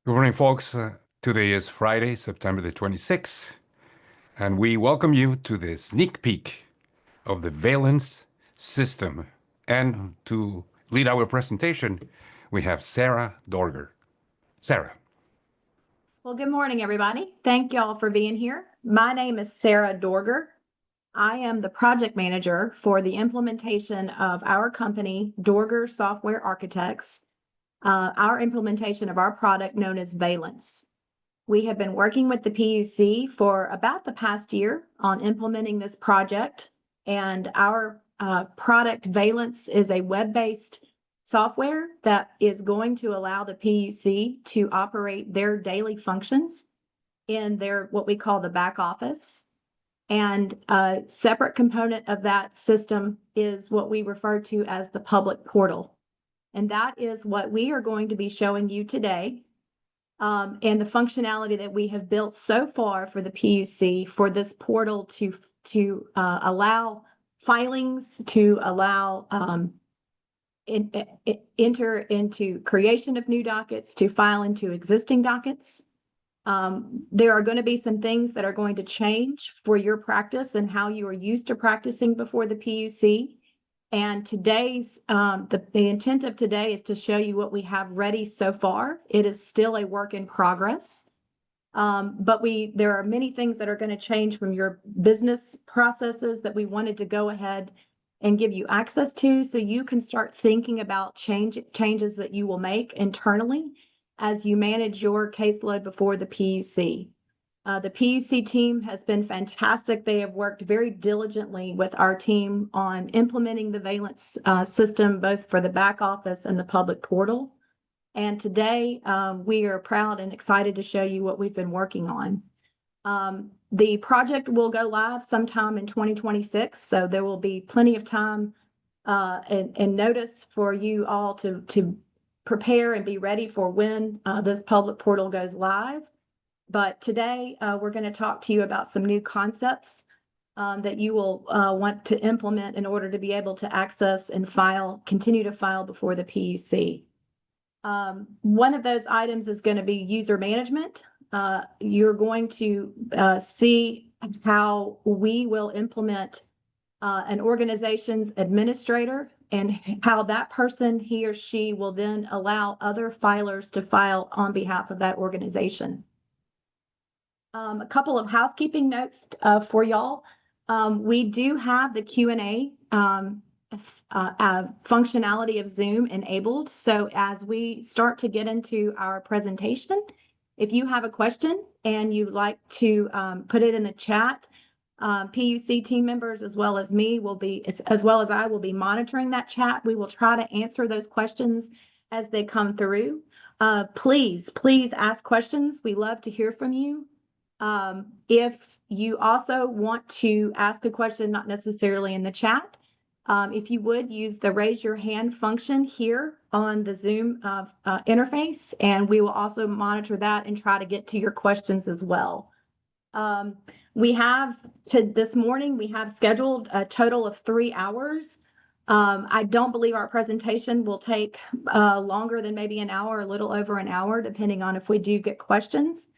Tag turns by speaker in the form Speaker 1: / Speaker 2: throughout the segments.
Speaker 1: Good morning, folks. Today is Friday, September the 26th, and we welcome you to the sneak peek of the Valence system. And to lead our presentation, we have Sarah Dorger. Sarah.
Speaker 2: Well, good morning, everybody. Thank y'all for being here. My name is Sarah Dorger. I am the project manager for the implementation of our company, Dorger Software Architects, our implementation of our product known as Valence. We have been working with the PUC for about the past year on implementing this project, and our product Valence is a web-based software that is going to allow the PUC to operate their daily functions in their what we call the back office. And a separate component of that system is what we refer to as the public portal. And that is what we are going to be showing you today. And the functionality that we have built so far for the PUC for this portal to allow filings, to allow enter into creation of new dockets, to file into existing dockets. There are going to be some things that are going to change for your practice and how you are used to practicing before the PUC. And the intent of today is to show you what we have ready so far. It is still a work in progress. But there are many things that are going to change from your business processes that we wanted to go ahead and give you access to, so you can start thinking about changes that you will make internally as you manage your caseload before the PUC. The PUC team has been fantastic. They have worked very diligently with our team on implementing the Valence system, both for the back office and the public portal. And today, we are proud and excited to show you what we've been working on. The project will go live sometime in 2026, so there will be plenty of time and notice for you all to prepare and be ready for when this public portal goes live. But today, we're going to talk to you about some new concepts that you will want to implement in order to be able to access and continue to file before the PUC. One of those items is going to be user management. You're going to see how we will implement an organization's administrator and how that person, he or she, will then allow other filers to file on behalf of that organization. A couple of housekeeping notes for y'all. We do have the Q&A functionality of Zoom enabled. So as we start to get into our presentation, if you have a question and you'd like to put it in the chat, PUC team members as well as me as well as I will be monitoring that chat. We will try to answer those questions as they come through. Please ask questions. We love to hear from you. If you also want to ask a question, not necessarily in the chat, if you would use the raise your hand function here on the Zoom interface, and we will also monitor that and try to get to your questions as well. This morning, we have scheduled a total of 3 hours. I don't believe our presentation will take longer than maybe an hour, a little over an hour, depending on if we do get questions.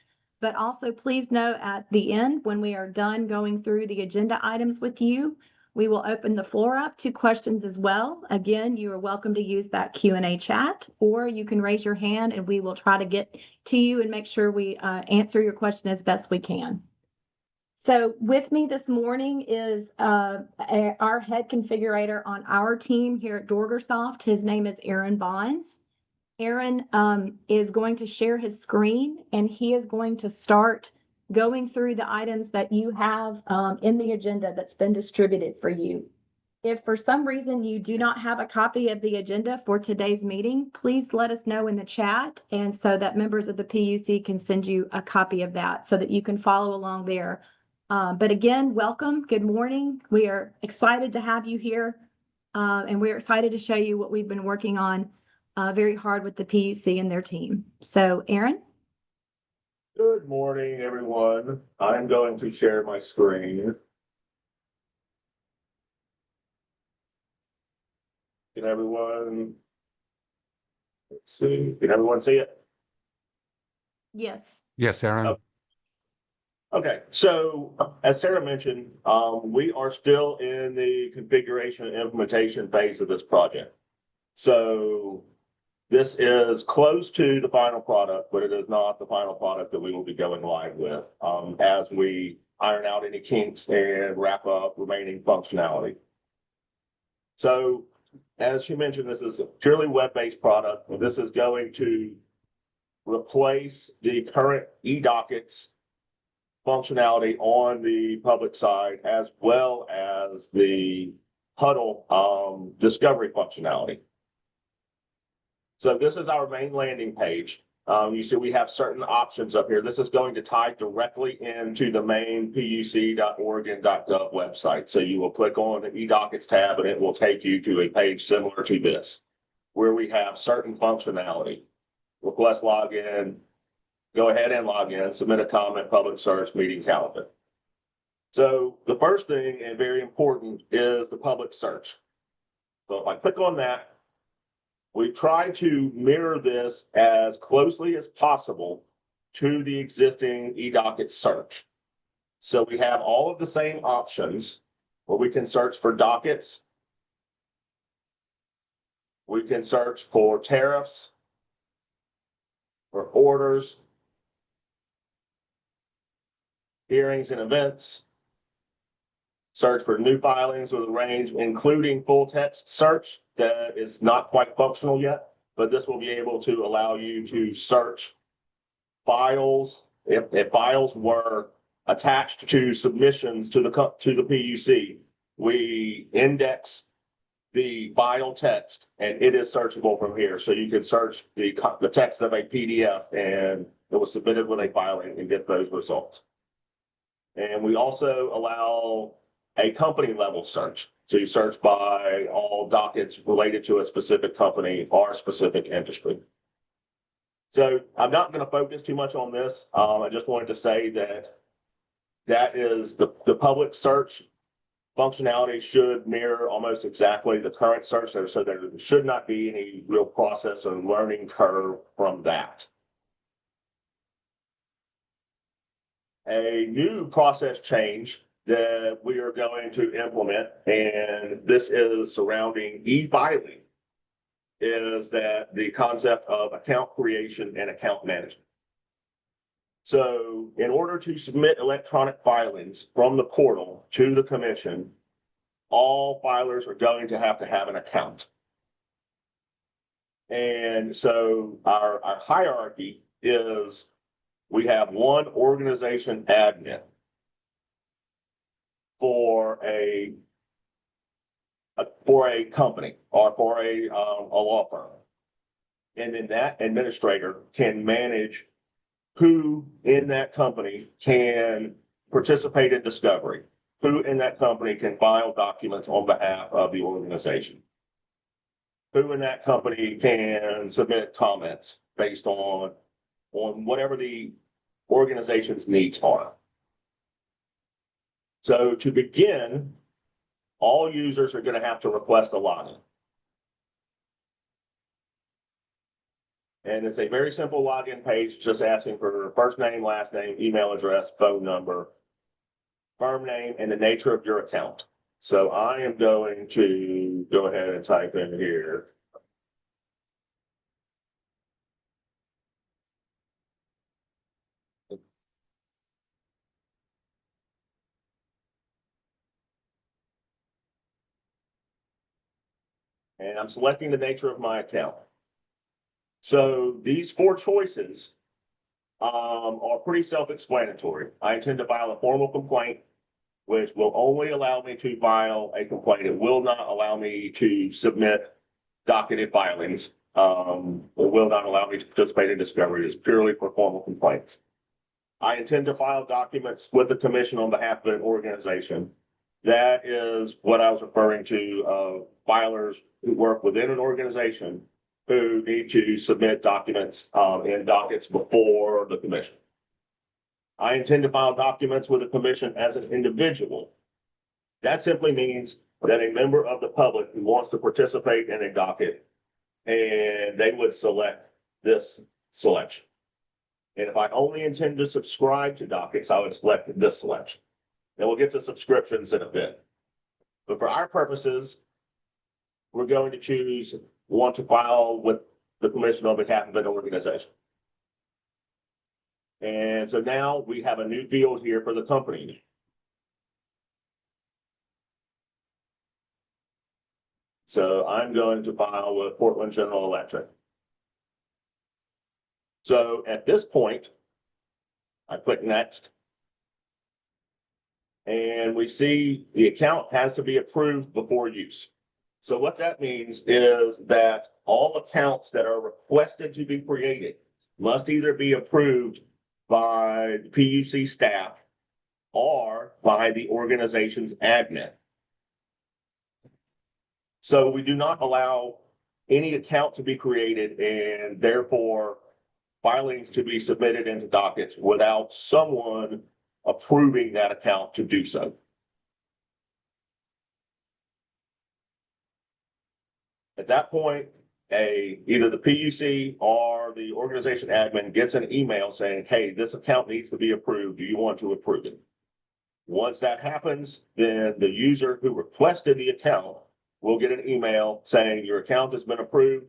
Speaker 2: But also, please note at the end, when we are done going through the agenda items with you, we will open the floor up to questions as well. Again, you are welcome to use that Q&A chat, or you can raise your hand and we will try to get to you and make sure we answer your question as best we can. So with me this morning is our head configurator on our team here at DorgerSoft. His name is Aaron Bonds. Aaron is going to share his screen, and he is going to start going through the items that you have in the agenda that's been distributed for you. If for some reason you do not have a copy of the agenda for today's meeting, please let us know in the chat, and so that members of the PUC can send you a copy of that so that you can follow along there. But again, welcome. Good morning. We are excited to have you here, and we're excited to show you what we've been working on very hard with the PUC and their team. So, Aaron?
Speaker 3: Good morning, everyone. I'm going to share my screen. Can everyone see it?
Speaker 2: Yes.
Speaker 1: Yes, Aaron.
Speaker 3: Okay, so as Sarah mentioned, we are still in the configuration and implementation phase of this project. So this is close to the final product, but it is not the final product that we will be going live with as we iron out any kinks and wrap up remaining functionality. So as she mentioned, this is a purely web-based product, and this is going to replace the current e-dockets functionality on the public side, as well as the huddle discovery functionality. So this is our main landing page. You see we have certain options up here. This is going to tie directly into the main puc.oregon.gov website. So you will click on the eDockets tab and it will take you to a page similar to this, where we have certain functionality. Request login, go ahead and log in, submit a comment, public search, meeting calendar. So the first thing, and very important, is the public search. So if I click on that, we try to mirror this as closely as possible to the existing eDocket search. So we have all of the same options where we can search for dockets. We can search for tariffs, for orders, hearings and events, search for new filings with a range, including full text search that is not quite functional yet, but this will be able to allow you to search files. If files were attached to submissions to the PUC, we index the file text and it is searchable from here. So you can search the text of a PDF and it was submitted with a filing and get those results. And we also allow a company level search. So you search by all dockets related to a specific company or a specific industry. So I'm not going to focus too much on this. I just wanted to say that is the public search functionality should mirror almost exactly the current search. So there should not be any real process or learning curve from that. A new process change that we are going to implement, and this is surrounding e-filing, is that the concept of account creation and account management. So in order to submit electronic filings from the portal to the commission, all filers are going to have an account. And so our hierarchy is we have one organization admin for a company or for a law firm. And then that administrator can manage who in that company can participate in discovery, who in that company can file documents on behalf of the organization, who in that company can submit comments based on whatever the organization's needs are. So to begin, all users are going to have to request a login. And it's a very simple login page, just asking for first name, last name, email address, phone number, firm name, and the nature of your account. So I am going to go ahead and type in here. And I'm selecting the nature of my account. So these four choices are pretty self-explanatory. I intend to file a formal complaint, which will only allow me to file a complaint. It will not allow me to submit docketed filings. It will not allow me to participate in discovery. It's purely for formal complaints. I intend to file documents with the commission on behalf of an organization. That is what I was referring to, filers who work within an organization who need to submit documents and dockets before the commission. I intend to file documents with the commission as an individual. That simply means that a member of the public who wants to participate in a docket, and they would select this selection. And if I only intend to subscribe to dockets, I would select this selection. And we'll get to subscriptions in a bit. But for our purposes, we're going to choose want to file with the permission on behalf of an organization. And so now we have a new field here for the company. So I'm going to file with Portland General Electric. So at this point, I click next. And we see the account has to be approved before use. So what that means is that all accounts that are requested to be created must either be approved by the PUC staff or by the organization's admin. So we do not allow any account to be created and therefore filings to be submitted into dockets without someone approving that account to do so. At that point, either the PUC or the organization admin gets an email saying, hey, this account needs to be approved. Do you want to approve it? Once that happens, then the user who requested the account will get an email saying your account has been approved.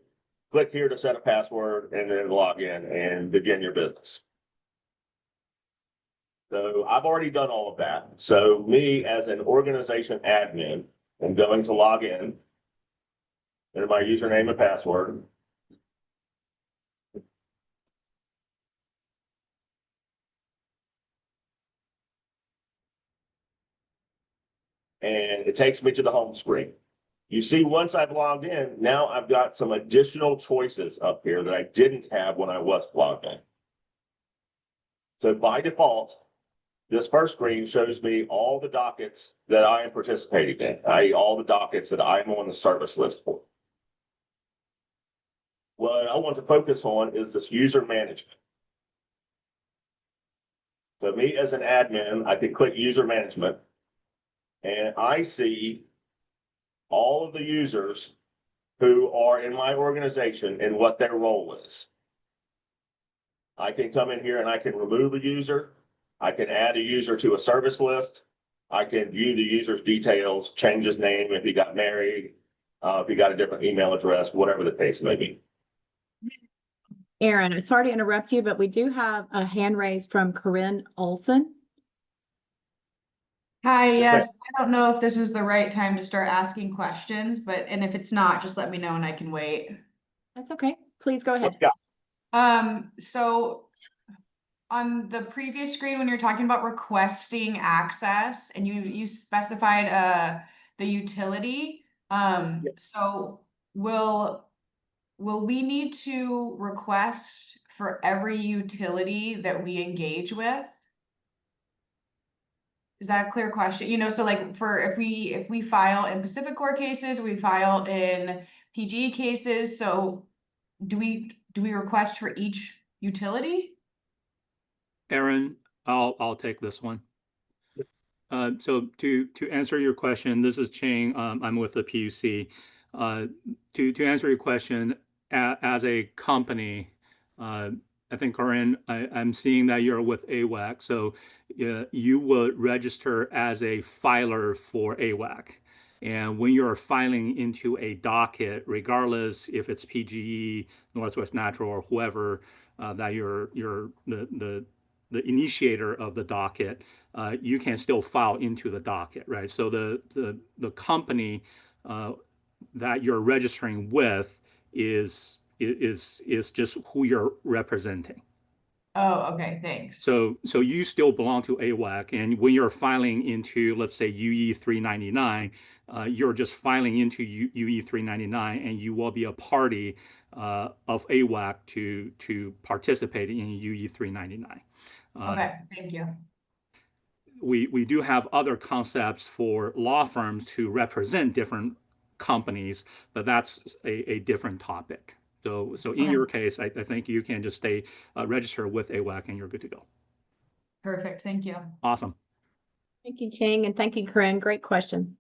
Speaker 3: Click here to set a password and then log in and begin your business. So I've already done all of that. So me as an organization admin, I'm going to log in. Enter my username and password. And it takes me to the home screen. You see, once I've logged in, now I've got some additional choices up here that I didn't have when I was logged in. So by default, this first screen shows me all the dockets that I am participating in, i.e. all the dockets that I'm on the service list for. What I want to focus on is this user management. So me as an admin, I can click user management and I see all of the users who are in my organization and what their role is. I can come in here and I can remove a user. I can add a user to a service list. I can view the user's details, change his name if he got married, if he got a different email address, whatever the case may be.
Speaker 2: Aaron, sorry to interrupt you, but we do have a hand raised from Corinne Olson.
Speaker 4: Hi, yes, I don't know if this is the right time to start asking questions, and if it's not, just let me know and I can wait.
Speaker 2: That's okay. Please go ahead.
Speaker 3: Let's go.
Speaker 4: So on the previous screen, when you're talking about requesting access and you specified the utility, so will we need to request for every utility that we engage with? Is that a clear question? You know, so like for if we file in Pacific Core cases, we file in PGE cases. So do we request for each utility?
Speaker 5: Aaron, I'll take this one. So to answer your question, this is Ching. I'm with the PUC. To answer your question, as a company, I think, Corinne, I'm seeing that you're with AWAC, so you will register as a filer for AWAC. And when you're filing into a docket, regardless if it's PGE, Northwest Natural, or whoever that you're the initiator of the docket, you can still file into the docket, right? So the company that you're registering with is just who you're representing.
Speaker 4: Oh, okay, thanks.
Speaker 5: So you still belong to AWAC, and when you're filing into, let's say, UE 399, you're just filing into UE 399, and you will be a party of AWAC to participate in UE 399.
Speaker 4: Okay, thank you.
Speaker 5: We do have other concepts for law firms to represent different companies, but that's a different topic. So in your case, I think you can just stay register with AWAC and you're good to go.
Speaker 4: Perfect, thank you.
Speaker 5: Awesome.
Speaker 2: Thank you, Ching, and thank you, Corinne. Great question.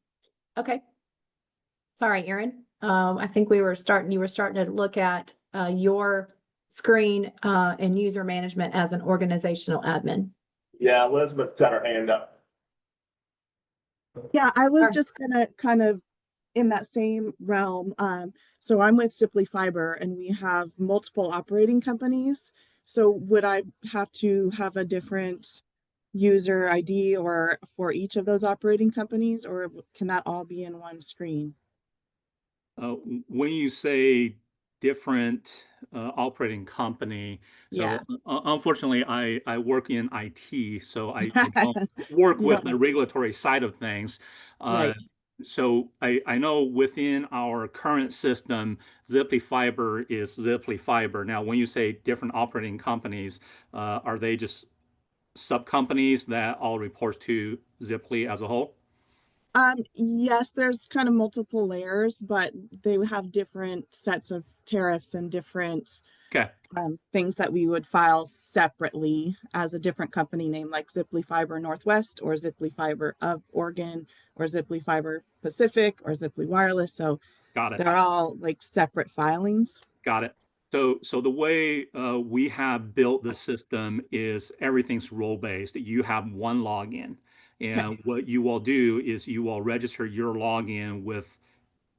Speaker 2: Okay. Sorry, Aaron. I think you were starting to look at your screen and user management as an organizational admin.
Speaker 3: Yeah, Elizabeth's got her hand up.
Speaker 6: Yeah, I was
Speaker 2: Sure.
Speaker 6: just gonna kind of in that same realm. So I'm with Simply Fiber and we have multiple operating companies. So would I have to have a different user ID or for each of those operating companies, or can that all be in one screen?
Speaker 5: When you say different operating company,
Speaker 6: Yeah.
Speaker 5: so unfortunately, I work in IT, so I don't work
Speaker 6: You
Speaker 5: with
Speaker 6: don't
Speaker 5: the
Speaker 6: know.
Speaker 5: regulatory side of things.
Speaker 6: Right.
Speaker 5: So I know within our current system, Ziply Fiber is Ziply Fiber. Now, when you say different operating companies, are they just sub companies that all report to Ziply as a whole?
Speaker 6: Yes, there's kind of multiple layers, but they would have different sets of tariffs and different
Speaker 5: Okay,
Speaker 6: things that we would file separately as a different company name, like Ziply Fiber Northwest or Ziply Fiber of Oregon or Ziply Fiber Pacific or Ziply Wireless. So
Speaker 5: got it.
Speaker 6: they're all like separate filings.
Speaker 5: Got it. So the way we have built the system is everything's role-based. You have one login,
Speaker 6: Okay.
Speaker 5: and what you will do is you will register your login with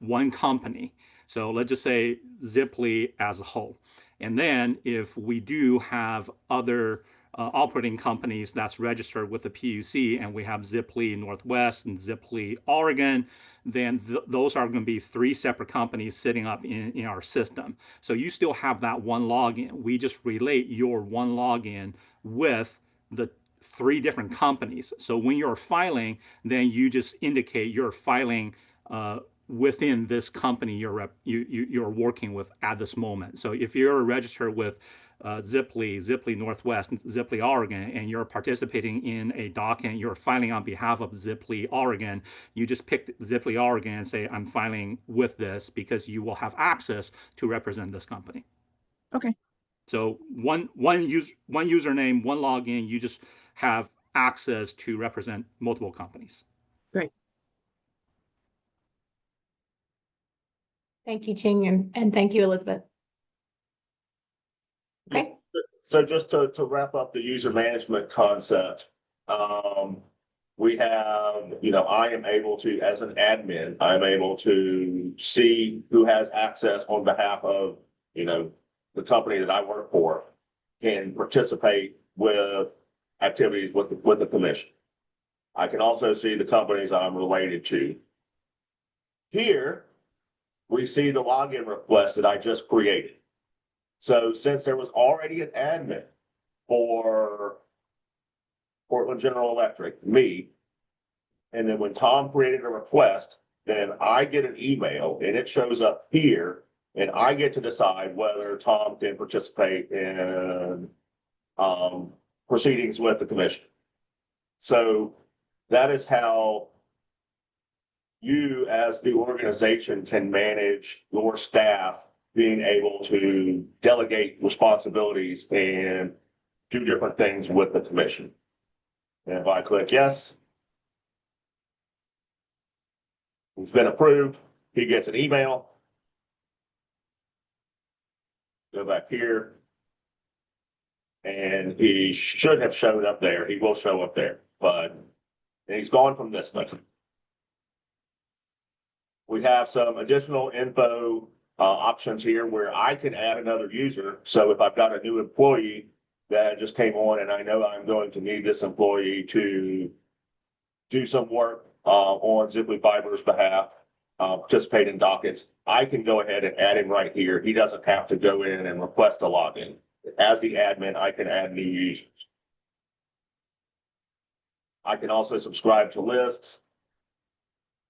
Speaker 5: one company. So let's just say Ziply as a whole. And then if we do have other operating companies that's registered with the PUC, and we have Ziply Northwest and Ziply Oregon, then those are going to be three separate companies sitting up in our system. So you still have that one login. We just relate your one login with the three different companies. So when you're filing, then you just indicate you're filing within this company you're working with at this moment. So if you're registered with Ziply Northwest, Ziply Oregon, and you're participating in a document, you're filing on behalf of Ziply Oregon, you just pick Ziply Oregon and say, I'm filing with this because you will have access to represent this company.
Speaker 6: Okay.
Speaker 5: So one username, one login, you just have access to represent multiple companies.
Speaker 6: Great.
Speaker 2: Thank you, Ching, and thank you, Elizabeth. Okay.
Speaker 3: So just to wrap up the user management concept, we have, I am able to, as an admin, I'm able to see who has access on behalf of, the company that I work for, can participate with activities with the commission. I can also see the companies I'm related to. Here, we see the login request that I just created. So since there was already an admin for Portland General Electric, me, and then when Tom created a request, then I get an email and it shows up here, and I get to decide whether Tom can participate in proceedings with the commission. So that is how you, as the organization, can manage your staff being able to delegate responsibilities and do different things with the commission. And if I click yes, it's been approved, he gets an email. Go back here. And he should have showed up there. He will show up there, but he's gone from this list. We have some additional info options here where I can add another user. So if I've got a new employee that just came on and I know I'm going to need this employee to do some work on Ziply Fiber's behalf, participate in dockets, I can go ahead and add him right here. He doesn't have to go in and request a login. As the admin, I can add new users. I can also subscribe to lists.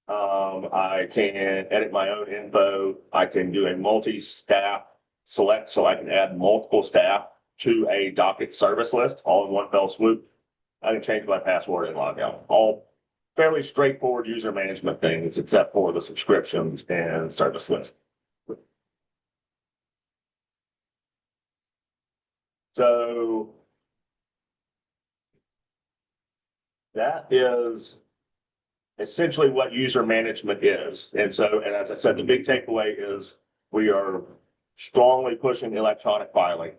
Speaker 3: I can edit my own info. I can do a multi-staff select, so I can add multiple staff to a docket service list all in one fell swoop. I can change my password and log out. All fairly straightforward user management things, except for the subscriptions and service list. So that is essentially what user management is. And so, and as I said, the big takeaway is we are strongly pushing electronic filing,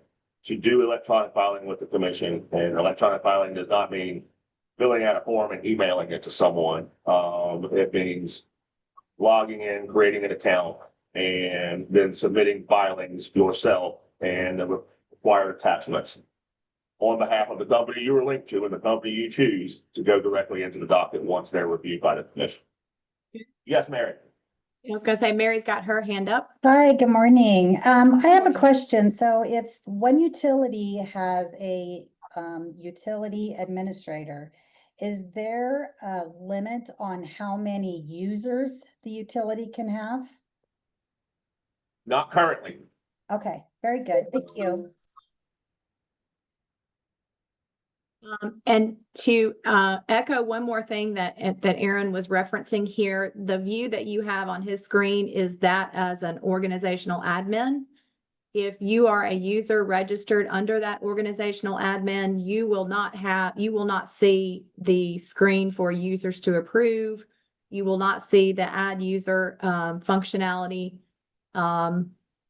Speaker 3: to do electronic filing with the commission. And electronic filing does not mean filling out a form and emailing it to someone. It means logging in, creating an account, and then submitting filings yourself and the required attachments on behalf of the company you are linked to and the company you choose to go directly into the docket once they're reviewed by the commission. Yes, Mary.
Speaker 2: I was gonna say Mary's got her hand up.
Speaker 7: Hi, good morning. I have a
Speaker 2: morning.
Speaker 7: question. So if one utility has a utility administrator, is there a limit on how many users the utility can have?
Speaker 3: Not currently.
Speaker 7: Okay, very good. Thank you.
Speaker 2: And to echo one more thing that Aaron was referencing here, the view that you have on his screen is that as an organizational admin. If you are a user registered under that organizational admin, you will not see the screen for users to approve. You will not see the add user functionality.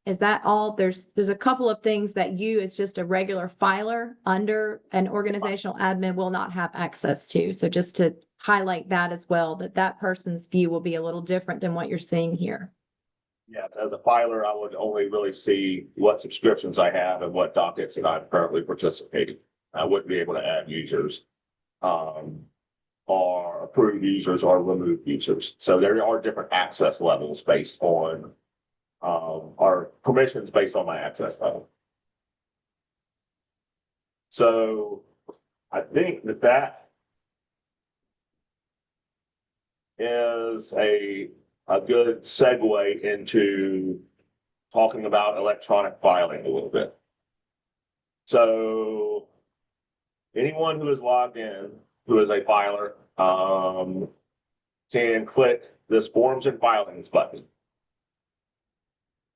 Speaker 2: Is that all? There's a couple of things that you as just a regular filer under an organizational admin will not have access to. So just to highlight that as well, that person's view will be a little different than what you're seeing here.
Speaker 3: Yes, as a filer, I would only really see what subscriptions I have and what dockets that I'm currently participating. I wouldn't be able to add users, or approve users or remove users. So there are different access levels based on, our permissions based on my access level. So I think that is a good segue into talking about electronic filing a little bit. So anyone who is logged in, who is a filer, can click this forms and filings button.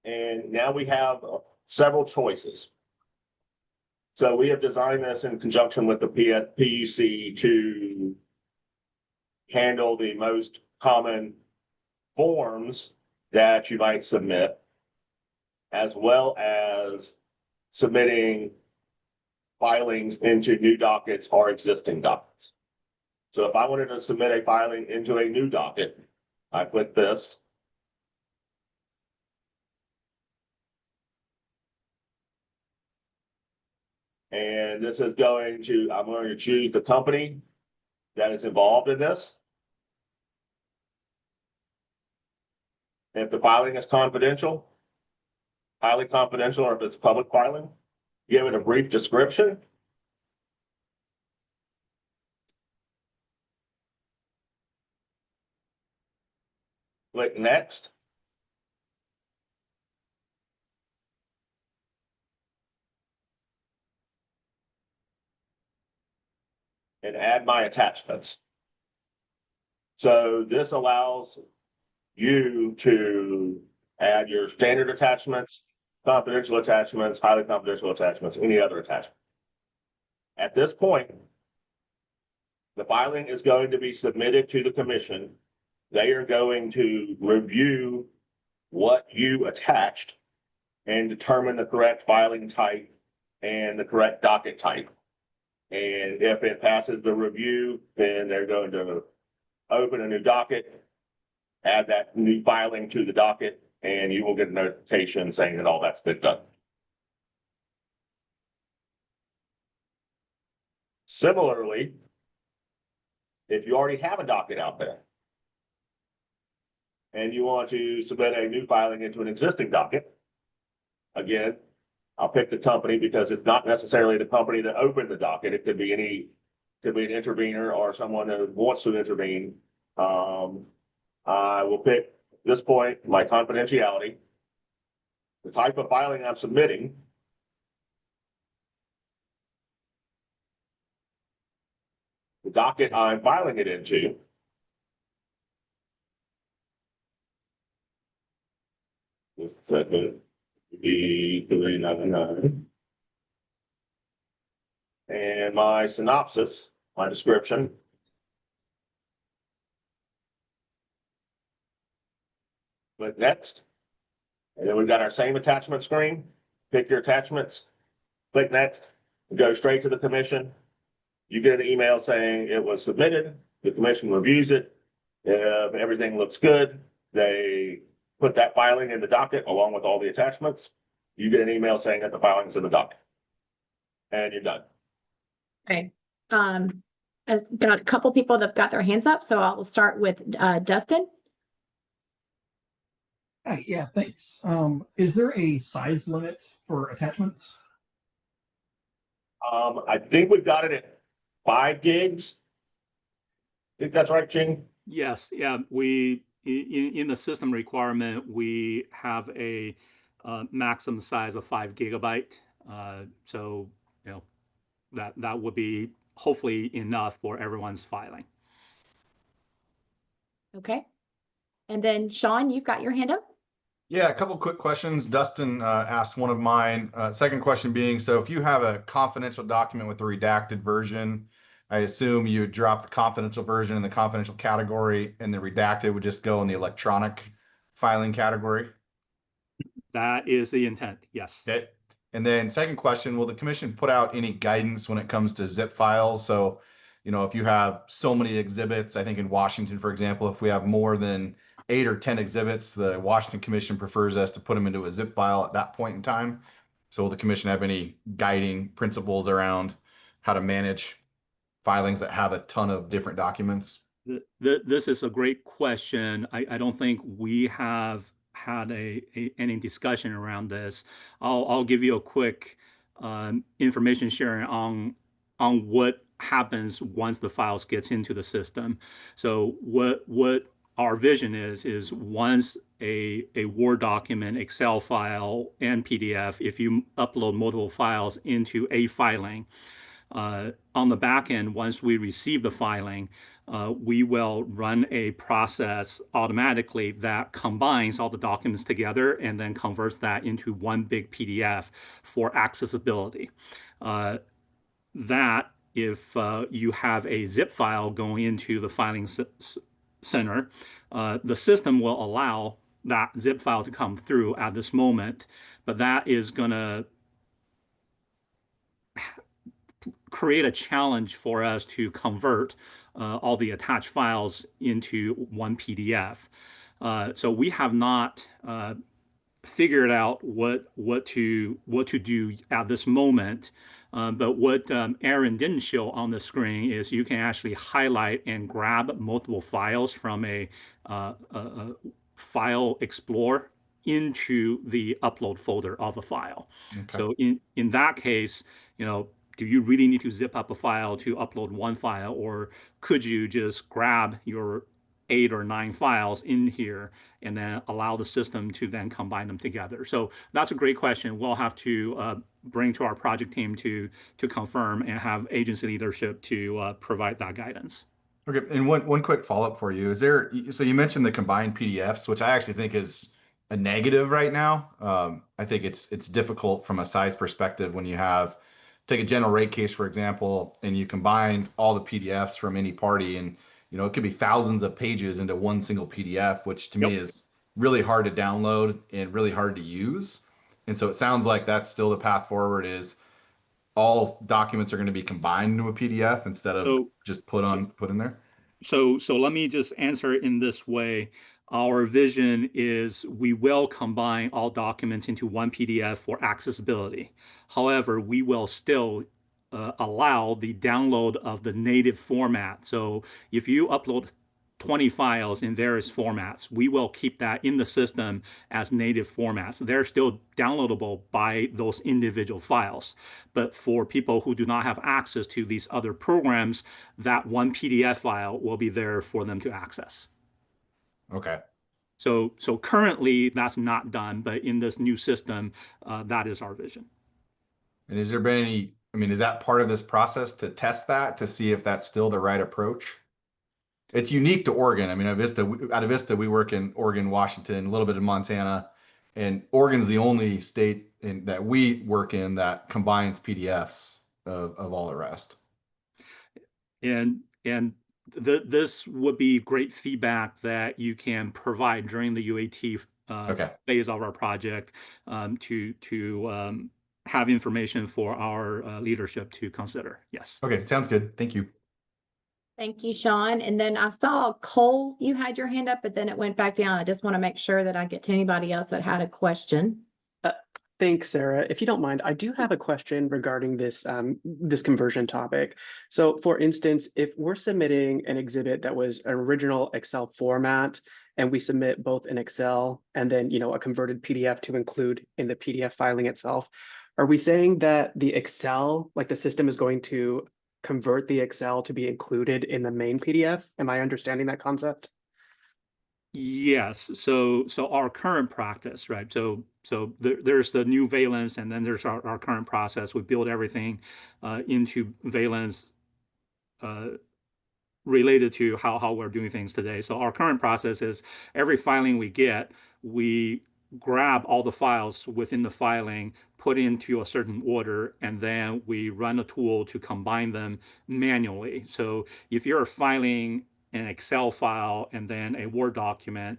Speaker 3: And now we have several choices. So we have designed this in conjunction with the PUC to handle the most common forms that you might submit, as well as submitting filings into new dockets or existing dockets. So if I wanted to submit a filing into a new docket, I click this. And this is I'm going to choose the company that is involved in this. If the filing is confidential, highly confidential, or if it's public filing, give it a brief description. Click next. And add my attachments. So this allows you to add your standard attachments, confidential attachments, highly confidential attachments, any other attachment. At this point, the filing is going to be submitted to the commission. They are going to review what you attached and determine the correct filing type and the correct docket type. And if it passes the review, then they're going to open a new docket, add that new filing to the docket, and you will get a notification saying that all that's been done. Similarly, if you already have a docket out there and you want to submit a new filing into an existing docket, again, I'll pick the company because it's not necessarily the company that opened the docket. It could be an intervener or someone who wants to intervene. I will pick this point, my confidentiality, the type of filing I'm submitting, the docket I'm filing it into, this segment be 399, and my synopsis, my description. Click next. And then we've got our same attachment screen. Pick your attachments, click next, go straight to the commission. You get an email saying it was submitted. The commission reviews it. If everything looks good, they put that filing in the docket along with all the attachments. You get an email saying that the filing's in the docket. And you're done.
Speaker 2: Okay. I've got a couple people that've got their hands up, so I will start with Dustin.
Speaker 8: Hi, yeah, thanks. Is there a size limit for attachments?
Speaker 3: I think we've got it at 5 gigs. Think that's right, Ching?
Speaker 5: Yes, yeah, we in the system requirement, we have a maximum size of 5 gigabyte. So you know that would be hopefully enough for everyone's filing.
Speaker 2: Okay. And then Sean, you've got your hand up.
Speaker 9: Yeah, a couple quick questions. Dustin asked one of mine. Second question being, so if you have a confidential document with a redacted version, I assume you drop the confidential version in the confidential category, and the redacted would just go in the electronic filing category?
Speaker 5: That is the intent, yes.
Speaker 9: Okay. And then second question, will the commission put out any guidance when it comes to zip files? So, you know, if you have so many exhibits, I think in Washington, for example, if we have more than 8 or 10 exhibits, the Washington Commission prefers us to put them into a zip file at that point in time. So will the commission have any guiding principles around how to manage filings that have a ton of different documents?
Speaker 5: This is a great question. I don't think we have had any discussion around this. I'll give you a quick information sharing on what happens once the files gets into the system. So what our vision is once a Word document, Excel file, and PDF, if you upload multiple files into a filing, on the back end, once we receive the filing, we will run a process automatically that combines all the documents together and then converts that into one big PDF for accessibility. That if you have a zip file going into the filing center, the system will allow that zip file to come through at this moment, but that is going to create a challenge for us to convert all the attached files into one PDF. So we have not figured out what to do at this moment. But what Aaron didn't show on the screen is you can actually highlight and grab multiple files from a file explorer into the upload folder of a file.
Speaker 9: Okay.
Speaker 5: So in that case, you know, do you really need to zip up a file to upload one file, or could you just grab your 8 or 9 files in here and then allow the system to then combine them together? So that's a great question. We'll have to bring to our project team to confirm and have agency leadership to provide that guidance.
Speaker 9: Okay, and one quick follow-up for you. Is there, so you mentioned the combined PDFs, which I actually think is a negative right now. I think it's difficult from a size perspective when you have, take a general rate case, for example, and you combine all the PDFs from any party, and you know, it could be thousands of pages into one single PDF, which to me is really hard to download and really hard to use. And so it sounds like that's still the path forward, is all documents are going to be combined into a PDF instead of just put in there.
Speaker 5: So let me just answer it in this way. Our vision is we will combine all documents into one PDF for accessibility. However, we will still allow the download of the native format. So if you upload 20 files in various formats, we will keep that in the system as native formats. They're still downloadable by those individual files. But for people who do not have access to these other programs, that one PDF file will be there for them to access.
Speaker 9: Okay.
Speaker 5: So currently that's not done, but in this new system, that is our vision.
Speaker 9: And has there been any, I mean, is that part of this process to test that, to see if that's still the right approach? It's unique to Oregon. I mean, out of Vista, we work in Oregon, Washington, a little bit in Montana, and Oregon's the only state that we work in that combines PDFs of all the rest.
Speaker 5: And this would be great feedback that you can provide during the UAT
Speaker 9: Okay.
Speaker 5: phase of our project to have information for our leadership to consider. Yes.
Speaker 9: Okay, sounds good. Thank you.
Speaker 2: Thank you, Sean. And then I saw Cole, you had your hand up, but then it went back down. I just want to make sure that I get to anybody else that had a question.
Speaker 10: Thanks, Sarah. If you don't mind, I do have a question regarding this conversion topic. So for instance, if we're submitting an exhibit that was an original Excel format, and we submit both in Excel and then, a converted PDF to include in the PDF filing itself, are we saying that the Excel, like the system is going to convert the Excel to be included in the main PDF? Am I understanding that concept?
Speaker 5: Yes. So our current practice, right? So there's the new Valence, and then there's our current process. We build everything into Valence related to how we're doing things today. So our current process is every filing we get, we grab all the files within the filing, put into a certain order, and then we run a tool to combine them manually. So if you're filing an Excel file and then a Word document,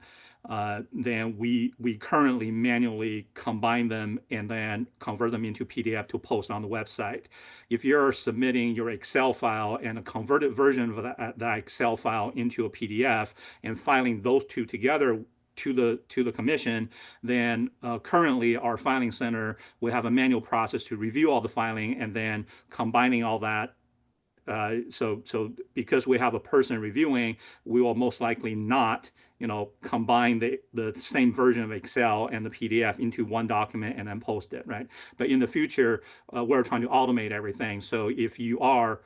Speaker 5: then we currently manually combine them and then convert them into PDF to post on the website. If you're submitting your Excel file and a converted version of that Excel file into a PDF and filing those two together to the commission, then currently our filing center would have a manual process to review all the filing and then combining all that. So because we have a person reviewing, we will most likely not, combine the same version of Excel and the PDF into one document and then post it, right? But in the future, we're trying to automate everything. So if you are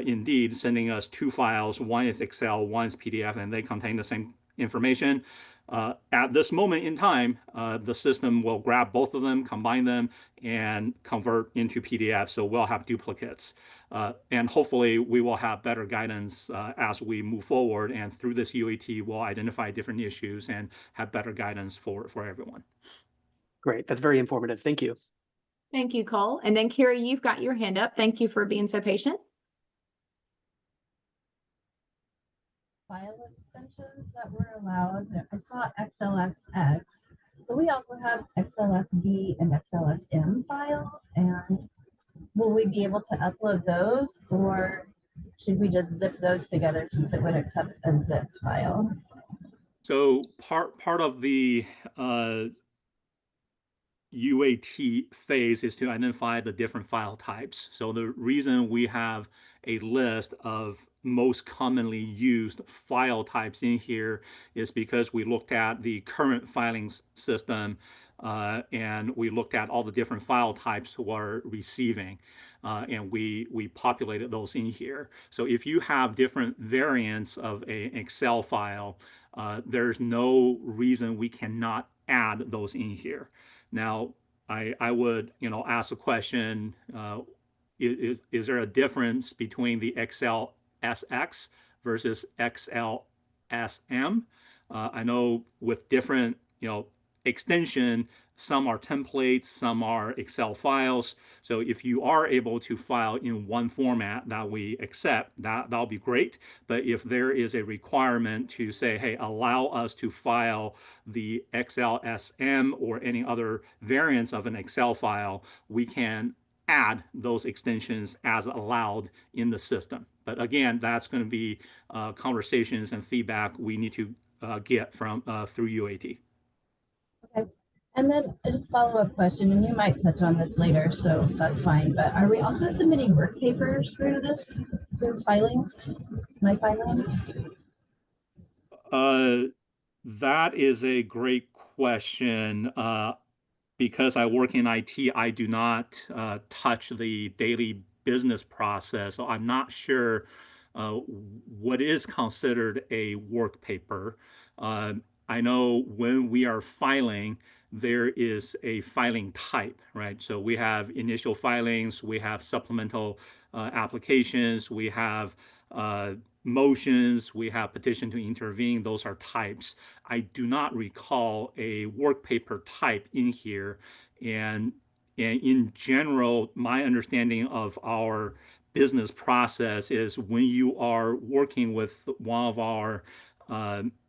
Speaker 5: indeed sending us two files, one is Excel, one is PDF, and they contain the same information, at this moment in time, the system will grab both of them, combine them, and convert into PDF. So we'll have duplicates. And hopefully we will have better guidance as we move forward. And through this UAT, we'll identify different issues and have better guidance for everyone.
Speaker 10: Great. That's very informative. Thank you.
Speaker 2: Thank you, Cole. And then Carrie, you've got your hand up. Thank you for being so patient.
Speaker 11: File extensions that were allowed. I saw XLSX, but we also have XLSB and XLSM files. And will we be able to upload those, or should we just zip those together since it would accept a zip file?
Speaker 5: So part of the UAT phase is to identify the different file types. So the reason we have a list of most commonly used file types in here is because we looked at the current filing system and we looked at all the different file types who are receiving. And we populated those in here. So if you have different variants of an Excel file, there's no reason we cannot add those in here. Now, I would, ask a question, is there a difference between the Excel SX versus Excel SM? I know with different, extension, some are templates, some are Excel files. So if you are able to file in one format that we accept, that'll be great. But if there is a requirement to say, hey, allow us to file the XLSM or any other variants of an Excel file, we can add those extensions as allowed in the system. But again, that's going to be conversations and feedback we need to get from through UAT.
Speaker 11: Okay. And then a follow-up question, and you might touch on this later, so that's fine. But are we also submitting work papers through this, through filings, my filings?
Speaker 5: That is a great question. Because I work in IT, I do not touch the daily business process. So I'm not sure what is considered a work paper. I know when we are filing, there is a filing type, right? So we have initial filings, we have supplemental applications, we have motions, we have petition to intervene. Those are types. I do not recall a work paper type in here. And in general, my understanding of our business process is when you are working with one of our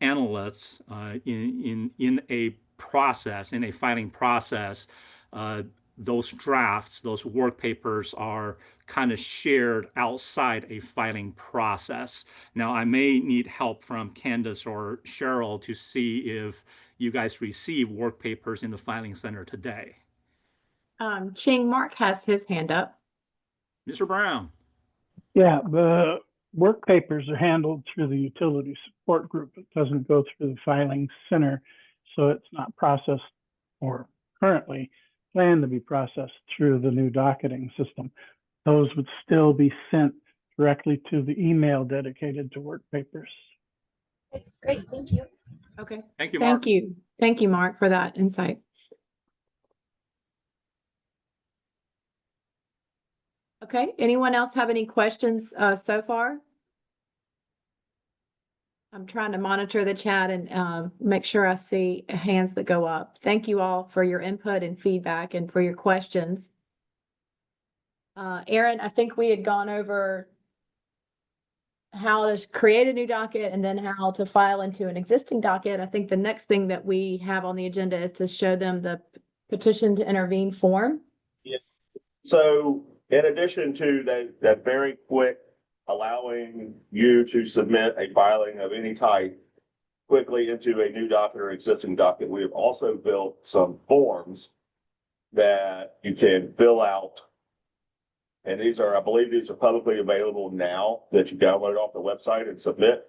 Speaker 5: analysts in a process, in a filing process, those drafts, those work papers are kind of shared outside a filing process. Now, I may need help from Candace or Cheryl to see if you guys receive work papers in the filing center today.
Speaker 2: Ching, Mark has his hand up.
Speaker 5: Mr. Brown.
Speaker 12: Yeah, the work papers are handled through the utility support group. It doesn't go through the filing center, so it's not processed or currently planned to be processed through the new docketing system. Those would still be sent directly to the email dedicated to work papers.
Speaker 11: Okay, great, thank you.
Speaker 2: Okay.
Speaker 5: Thank you, Mark.
Speaker 2: Thank you. Thank you, Mark, for that insight. Okay, anyone else have any questions so far? I'm trying to monitor the chat and make sure I see hands that go up. Thank you all for your input and feedback and for your questions. Aaron, I think we had gone over how to create a new docket and then how to file into an existing docket. I think the next thing that we have on the agenda is to show them the petition to intervene form.
Speaker 3: Yeah. So in addition to that very quick allowing you to submit a filing of any type quickly into a new docket or existing docket, we have also built some forms that you can fill out. And these are, I believe these are publicly available now that you download off the website and submit.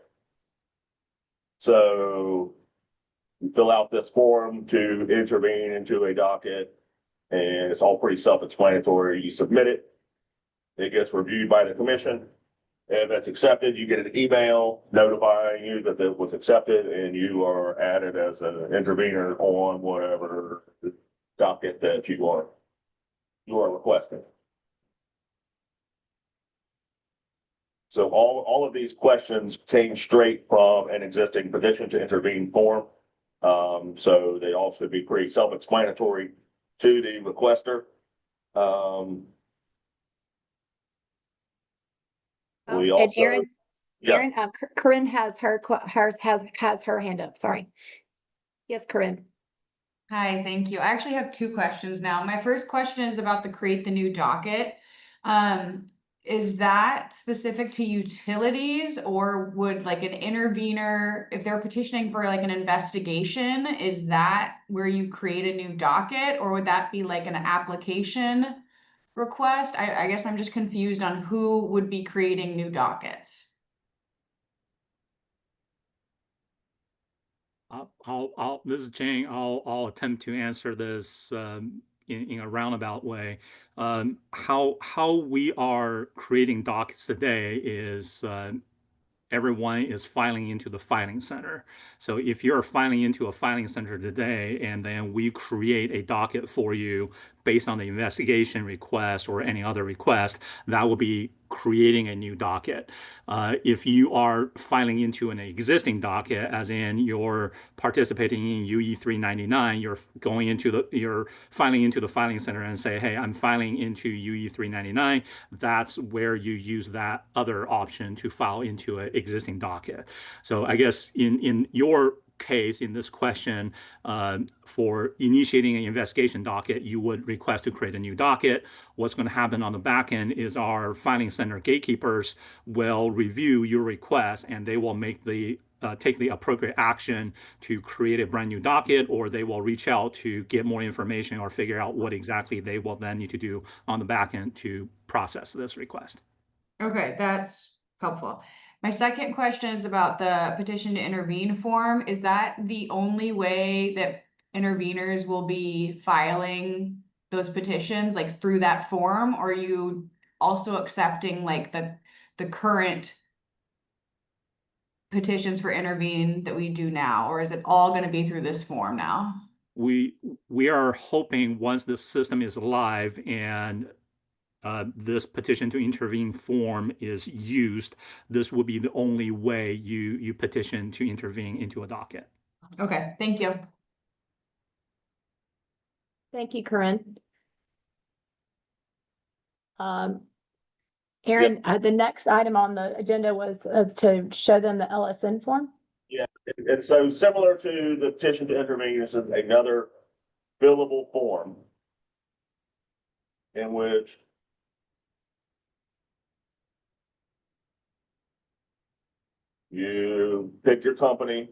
Speaker 3: So you fill out this form to intervene into a docket, and it's all pretty self-explanatory. You submit it, it gets reviewed by the commission. If it's accepted, you get an email notifying you that it was accepted, and you are added as an intervener on whatever docket that you are requesting. So all of these questions came straight from an existing petition to intervene form. So they all should be pretty self-explanatory to the requester. We also,
Speaker 2: And Aaron,
Speaker 3: yeah.
Speaker 2: Aaron, Corinne has her hand up. Sorry. Yes, Corinne.
Speaker 4: Hi, thank you. I actually have two questions now. My first question is about the create the new docket. Is that specific to utilities, or would like an intervener, if they're petitioning for like an investigation, is that where you create a new docket, or would that be like an application request? I guess I'm just confused on who would be creating new dockets.
Speaker 5: This is Chang. I'll attempt to answer this in a roundabout way. How we are creating dockets today is everyone is filing into the filing center. So if you're filing into a filing center today, and then we create a docket for you based on the investigation request or any other request, that will be creating a new docket. If you are filing into an existing docket, as in you're participating in UE 399, you're filing into the filing center and say, hey, I'm filing into UE 399. That's where you use that other option to file into an existing docket. So I guess in your case, in this question, for initiating an investigation docket, you would request to create a new docket. What's going to happen on the back end is our filing center gatekeepers will review your request, and they will make take the appropriate action to create a brand new docket, or they will reach out to get more information or figure out what exactly they will then need to do on the back end to process this request.
Speaker 4: Okay, that's helpful. My second question is about the petition to intervene form. Is that the only way that interveners will be filing those petitions, like through that form? Or are you also accepting like the current petitions for intervene that we do now? Or is it all going to be through this form now?
Speaker 5: We are hoping once this system is live and this petition to intervene form is used, this will be the only way you petition to intervene into a docket.
Speaker 4: Okay, thank you.
Speaker 2: Thank you, Corinne. Aaron, the next item on the agenda was to show them the LSN form.
Speaker 3: Yeah, and so similar to the petition to intervene is another billable form in which you pick your company,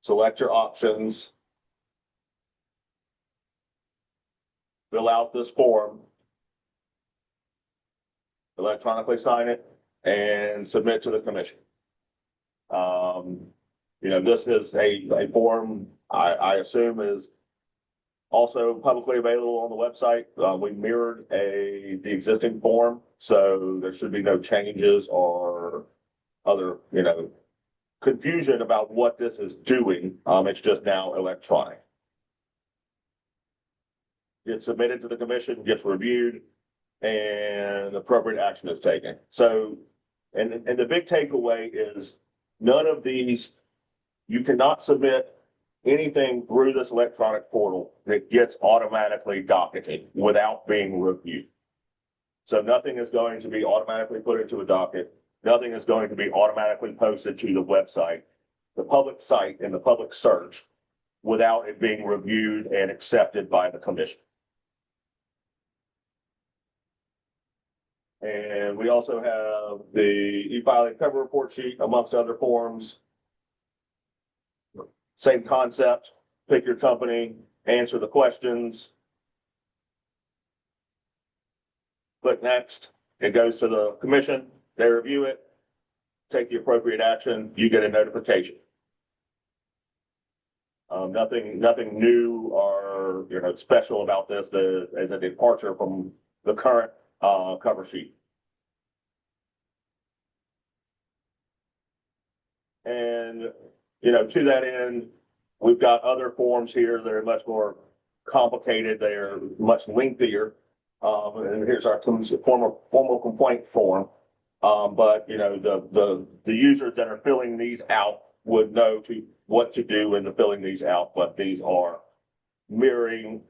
Speaker 3: select your options, fill out this form, electronically sign it, and submit to the commission. This is a form I assume is also publicly available on the website. We mirrored the existing form, so there should be no changes or other, confusion about what this is doing. It's just now electronic. Gets submitted to the commission, gets reviewed, and appropriate action is taken. So, and the big takeaway is none of these, you cannot submit anything through this electronic portal that gets automatically docketed without being reviewed. So nothing is going to be automatically put into a docket. Nothing is going to be automatically posted to the website, the public site, and the public search without it being reviewed and accepted by the commission. And we also have the e-filing cover report sheet amongst other forms. Same concept, pick your company, answer the questions. Click next, it goes to the commission, they review it, take the appropriate action, you get a notification. Nothing new or special about this as a departure from the current cover sheet. And to that end, we've got other forms here that are much more complicated. They are much lengthier. And here's our formal complaint form. But the users that are filling these out would know what to do in filling these out. But these are mirroring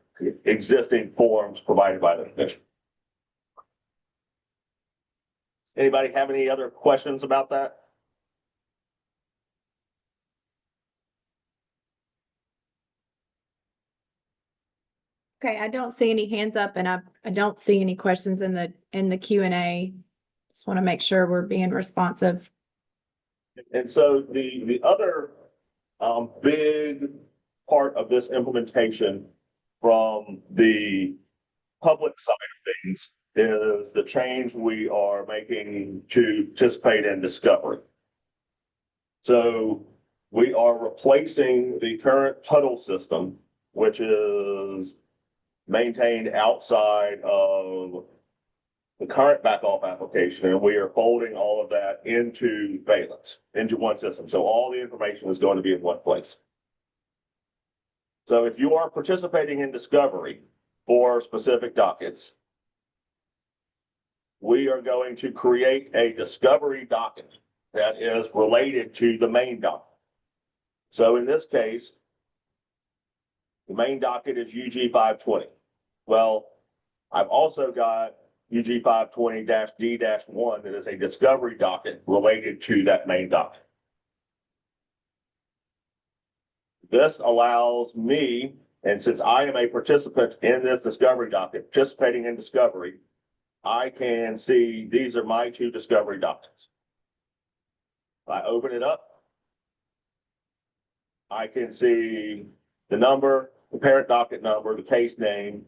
Speaker 3: existing forms provided by the commission. Anybody have any other questions about that?
Speaker 2: Okay, I don't see any hands up and I don't see any questions in the Q&A. Just want to make sure we're being responsive.
Speaker 3: And so the other big part of this implementation from the public side of things is the change we are making to participate in discovery. So we are replacing the current huddle system, which is maintained outside of the current back-off application, and we are folding all of that into Valence, into one system. So all the information is going to be in one place. So if you are participating in discovery for specific dockets, we are going to create a discovery docket that is related to the main docket. So in this case, the main docket is UG 520. Well, I've also got UG 520-D-1 that is a discovery docket related to that main docket. This allows me, and since I am a participant in this discovery docket, participating in discovery, I can see these are my two discovery dockets. If I open it up, I can see the number, the parent docket number, the case name.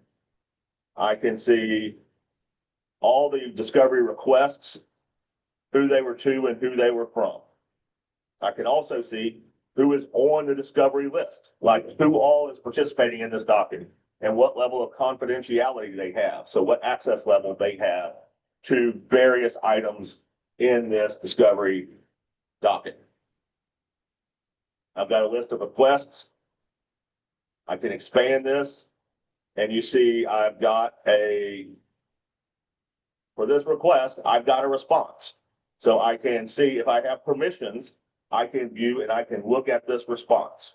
Speaker 3: I can see all the discovery requests, who they were to and who they were from. I can also see who is on the discovery list, like who all is participating in this docket and what level of confidentiality they have. So what access level they have to various items in this discovery docket. I've got a list of requests. I can expand this and you see I've got for this request, I've got a response. So I can see if I have permissions, I can view and I can look at this response.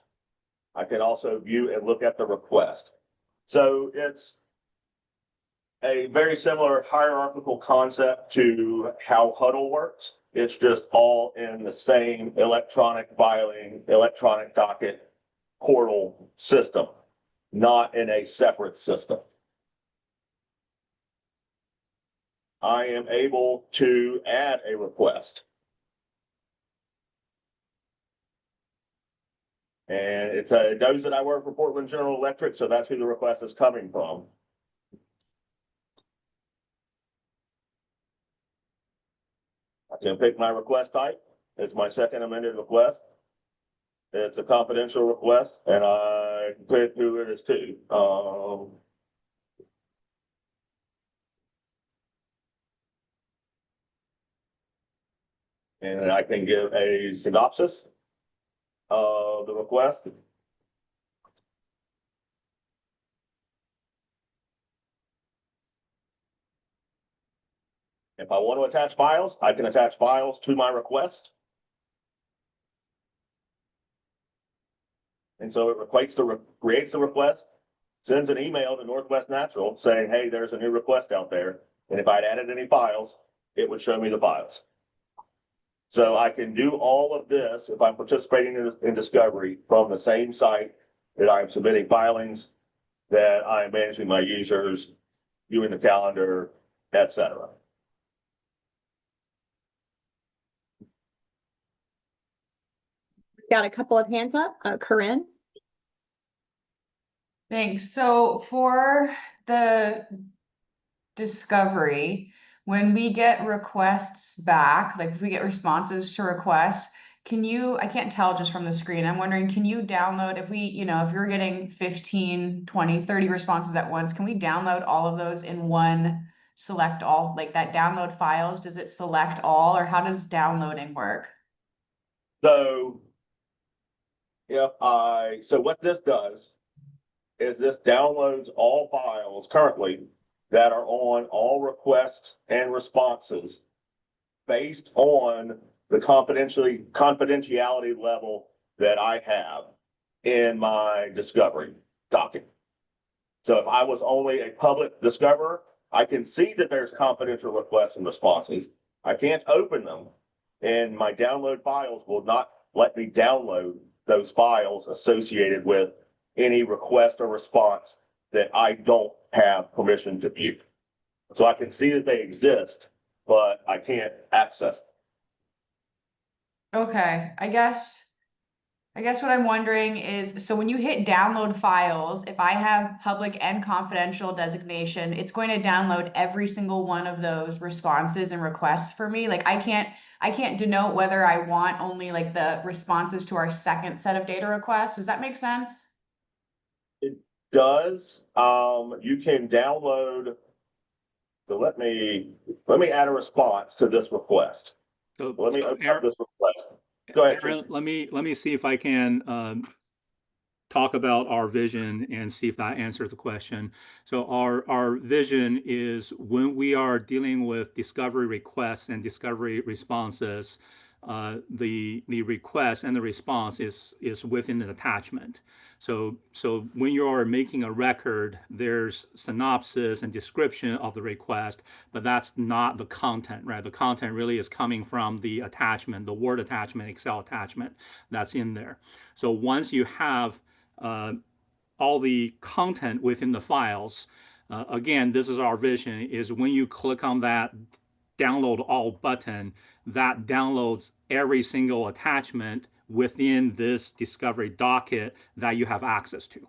Speaker 3: I can also view and look at the request. So it's a very similar hierarchical concept to how Huddle works. It's just all in the same electronic filing, electronic docket portal system, not in a separate system. I am able to add a request. And it knows that I work for Portland General Electric, so that's who the request is coming from. I can pick my request type. It's my second amended request. It's a confidential request, and I can pick who it is to. And I can give a synopsis of the request. If I want to attach files, I can attach files to my request. And so it creates the request, sends an email to Northwest Natural saying, hey, there's a new request out there. And if I'd added any files, it would show me the files. So I can do all of this if I'm participating in discovery from the same site that I'm submitting filings, that I'm managing my users, viewing the calendar, etc.
Speaker 2: Got a couple of hands up. Corinne?
Speaker 4: Thanks. So for the discovery, when we get requests back, like if we get responses to requests, I can't tell just from the screen. I'm wondering, can you download, if you're getting 15, 20, 30 responses at once, can we download all of those in one select all, like that download files? Does it select all, or how does downloading work?
Speaker 3: So what this does is this downloads all files currently that are on all requests and responses based on the confidentiality level that I have in my discovery document. So if I was only a public discoverer, I can see that there's confidential requests and responses. I can't open them, and my download files will not let me download those files associated with any request or response that I don't have permission to view. So I can see that they exist, but I can't access them.
Speaker 4: Okay, I guess what I'm wondering is, so when you hit download files, if I have public and confidential designation, it's going to download every single one of those responses and requests for me. Like I can't denote whether I want only like the responses to our second set of data requests. Does that make sense?
Speaker 3: It does. You can download. So let me add a response to this request.
Speaker 5: So
Speaker 3: Let me open up this request. Go ahead,
Speaker 5: Aaron, let me see if I can talk about our vision and see if that answers the question. So our vision is when we are dealing with discovery requests and discovery responses, the request and the response is within an attachment. So when you are making a record, there's synopsis and description of the request, but that's not the content, right? The content really is coming from the attachment, the Word attachment, Excel attachment that's in there. So once you have all the content within the files, again, this is our vision, is when you click on that download all button, that downloads every single attachment within this discovery docket that you have access to.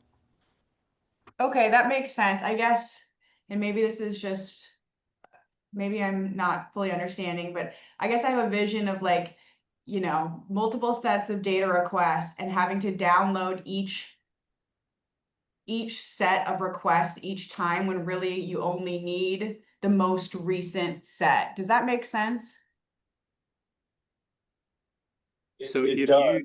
Speaker 4: Okay, that makes sense, I guess. And maybe this is just, maybe I'm not fully understanding, but I guess I have a vision of like, multiple sets of data requests and having to download each set of requests each time when really you only need the most recent set. Does that make sense?
Speaker 5: So
Speaker 3: It
Speaker 5: if
Speaker 3: does.
Speaker 5: you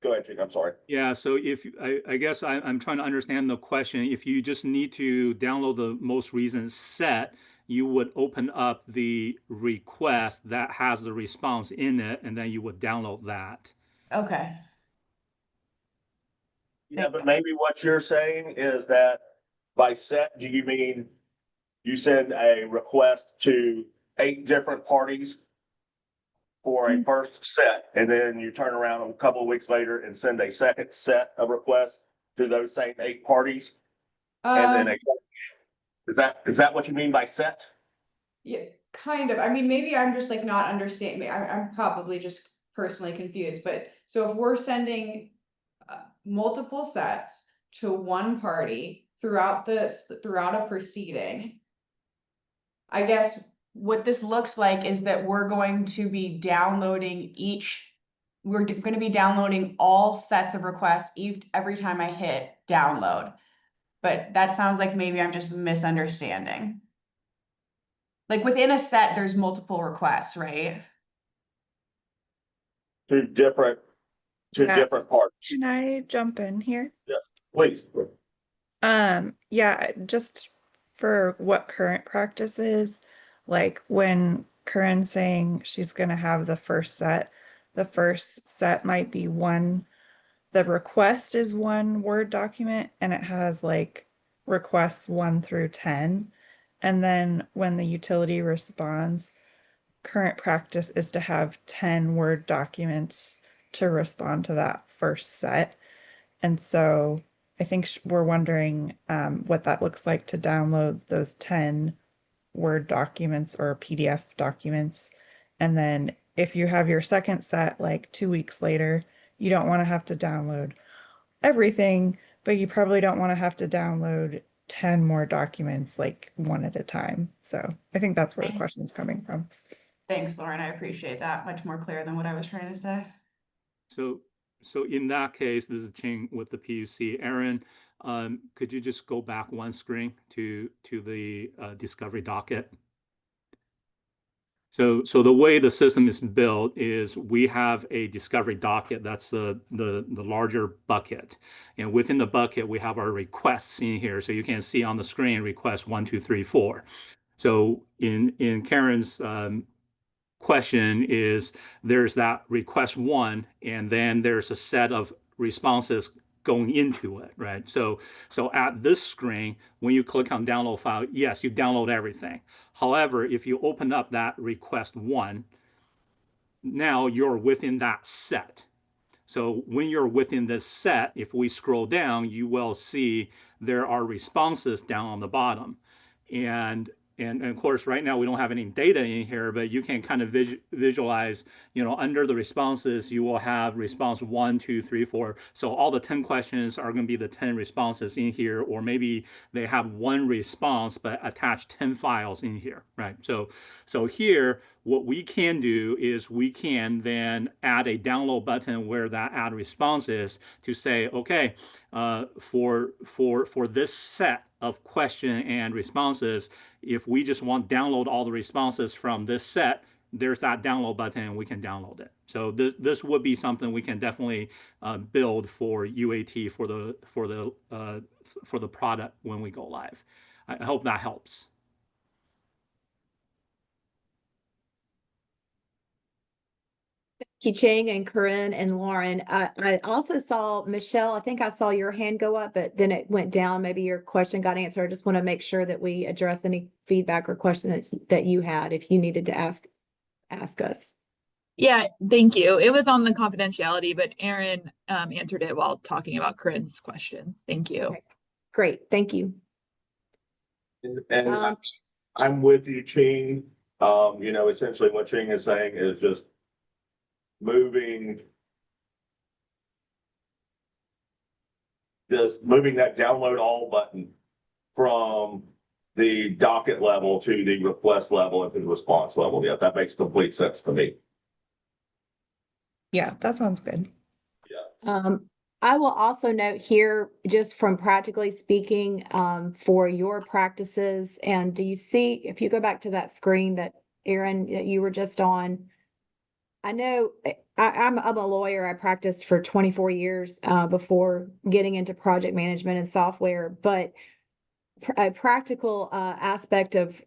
Speaker 3: Go ahead, Jake. I'm sorry.
Speaker 5: Yeah, so if I guess I'm trying to understand the question. If you just need to download the most recent set, you would open up the request that has the response in it, and then you would download that.
Speaker 4: Okay.
Speaker 3: Yeah, but maybe what you're saying is that by set, do you mean you send a request to 8 different parties for a first set, and then you turn around a couple of weeks later and send a second set of requests to those same 8 parties. And then is that what you mean by set?
Speaker 4: Yeah, kind of. I mean, maybe I'm just like not understanding. I'm probably just personally confused, but so if we're sending multiple sets to one party throughout a proceeding, I guess what this looks like is that we're going to be downloading going to be downloading all sets of requests every time I hit download. But that sounds like maybe I'm just misunderstanding. Like within a set, there's multiple requests, right?
Speaker 3: To different parts.
Speaker 13: Can I jump in here?
Speaker 3: Yes, please.
Speaker 13: Yeah, just for what current practice is, like when Corinne's saying she's gonna have the first set might be the request is one Word document and it has like requests 1 through 10. And then when the utility responds, current practice is to have 10 Word documents to respond to that first set. And so I think we're wondering what that looks like to download those 10 Word documents or PDF documents. And then if you have your second set like 2 weeks later, you don't want to have to download everything, but you probably don't want to have to download 10 more documents like one at a time. So I think that's where the question's coming from.
Speaker 4: Thanks, Lauren. I appreciate that. Much more clear than what I was trying to say.
Speaker 5: So in that case, this is Ching with the PUC. Aaron, could you just go back one screen to the discovery docket? So the way the system is built is we have a discovery docket. That's the larger bucket, and within the bucket we have our requests in here. So you can see on the screen request 1, 2, 3, 4. So in Karen's question is there's that request 1, and then there's a set of responses going into it, right? So at this screen, when you click on download file, yes, you download everything. However, if you open up that request 1, now you're within that set. So when you're within this set, if we scroll down, you will see there are responses down on the bottom. And of course, right now we don't have any data in here, but you can kind of visualize, under the responses, you will have response 1, 2, 3, 4. So all the 10 questions are going to be the 10 responses in here, or maybe they have one response, but attach 10 files in here, right? So here, what we can do is we can then add a download button where that add response is to say, okay, for this set of question and responses, if we just want to download all the responses from this set, there's that download button and we can download it. So this would be something we can definitely build for UAT for the product when we go live. I hope that helps.
Speaker 2: Ching and Corinne and Lauren. I also saw Michelle. I think I saw your hand go up, but then it went down. Maybe your question got answered. I just want to make sure that we address any feedback or questions that you had if you needed to ask us.
Speaker 14: Yeah, thank you. It was on the confidentiality, but Aaron answered it while talking about Corinne's question. Thank you.
Speaker 2: Okay. Great, thank you.
Speaker 3: And I'm with you, Ching. Essentially what Ching is saying is just moving that download all button from the docket level to the request level and to the response level. Yeah, that makes complete sense to me.
Speaker 13: Yeah, that sounds good.
Speaker 3: Yeah.
Speaker 2: I will also note here, just from practically speaking, for your practices, and do you see, if you go back to that screen that Aaron, that you were just on, I know I'm a lawyer. I practiced for 24 years before getting into project management and software, but a practical aspect of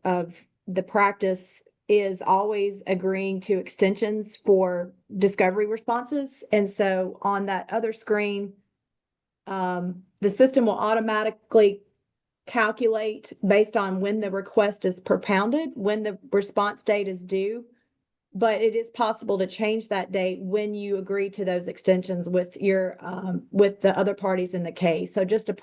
Speaker 2: the practice is always agreeing to extensions for discovery responses. And so on that other screen, the system will automatically calculate based on when the request is propounded, when the response date is due. But it is possible to change that date when you agree to those extensions with with the other parties in the case. So just a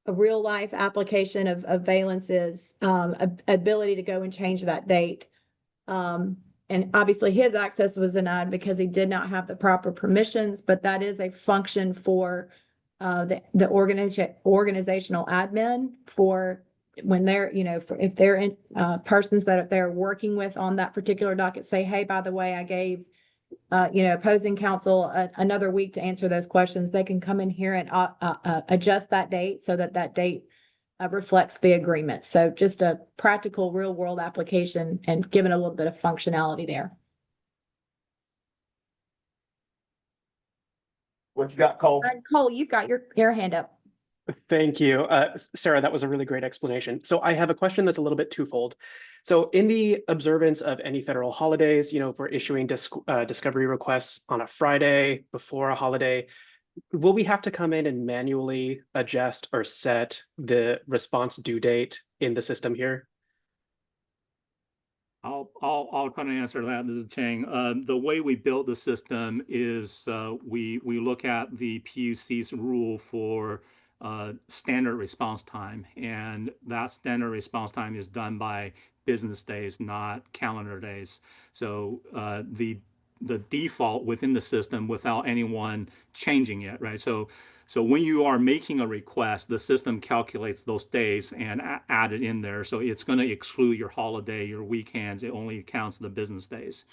Speaker 2: real life application of Valence's ability to go and change that date. And obviously his access was denied because he did not have the proper permissions, but that is a function for the organizational admin for when they're, if they're in persons that they're working with on that particular docket, say, hey, by the way, I gave opposing counsel another week to answer those questions. They can come in here and adjust that date so that date reflects the agreement. So just a practical real world application and given a little bit of functionality there.
Speaker 3: What you got, Cole?
Speaker 2: Cole, you've got your hand up.
Speaker 10: Thank you. Sarah, that was a really great explanation. So I have a question that's a little bit twofold. So in the observance of any federal holidays, if we're issuing discovery requests on a Friday before a holiday, will we have to come in and manually adjust or set the response due date in the system here?
Speaker 5: I'll kind of answer that. This is Chang. The way we built the system is we look at the PUC's rule for standard response time, and that standard response time is done by business days, not calendar days. So the default within the system without anyone changing it, right? So when you are making a request, the system calculates those days and add it in there. So it's going to exclude your holiday, your weekends. It only counts the business days.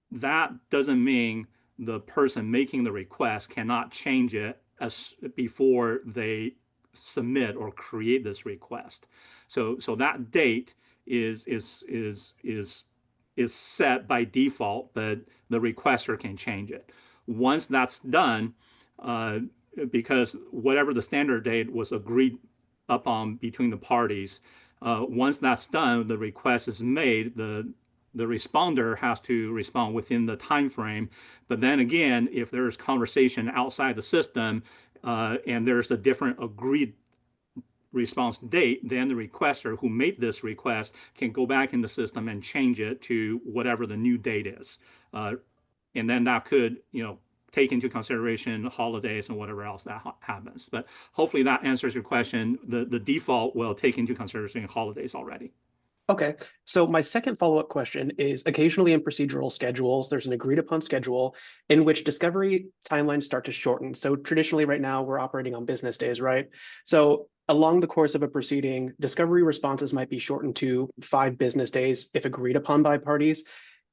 Speaker 5: That doesn't mean the person making the request cannot change it before they submit or create this request. So that date is set by default, but the requester can change it. Once that's done, because whatever the standard date was agreed upon between the parties, once that's done, the request is made, the responder has to respond within the time frame. But then again, if there's conversation outside the system and there's a different agreed response date, then the requester who made this request can go back in the system and change it to whatever the new date is. And then that could, take into consideration holidays and whatever else that happens. But hopefully that answers your question. The default will take into consideration holidays already.
Speaker 10: Okay, so my second follow-up question is occasionally in procedural schedules, there's an agreed upon schedule in which discovery timelines start to shorten. So traditionally right now we're operating on business days, right? So along the course of a proceeding, discovery responses might be shortened to 5 business days if agreed upon by parties.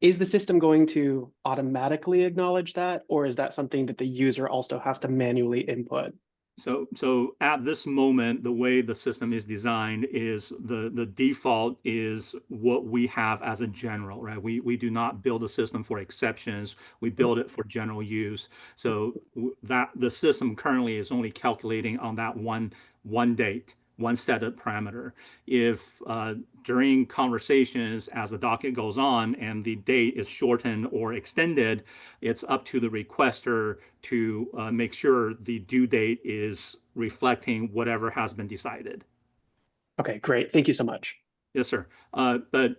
Speaker 10: Is the system going to automatically acknowledge that, or is that something that the user also has to manually input?
Speaker 5: So at this moment, the way the system is designed is the default is what we have as a general, right? We do not build a system for exceptions. We build it for general use. So that the system currently is only calculating on that one date, one set of parameter. If during conversations as the docket goes on and the date is shortened or extended, it's up to the requester to make sure the due date is reflecting whatever has been decided.
Speaker 10: Okay, great. Thank you so much.
Speaker 5: Yes, sir. But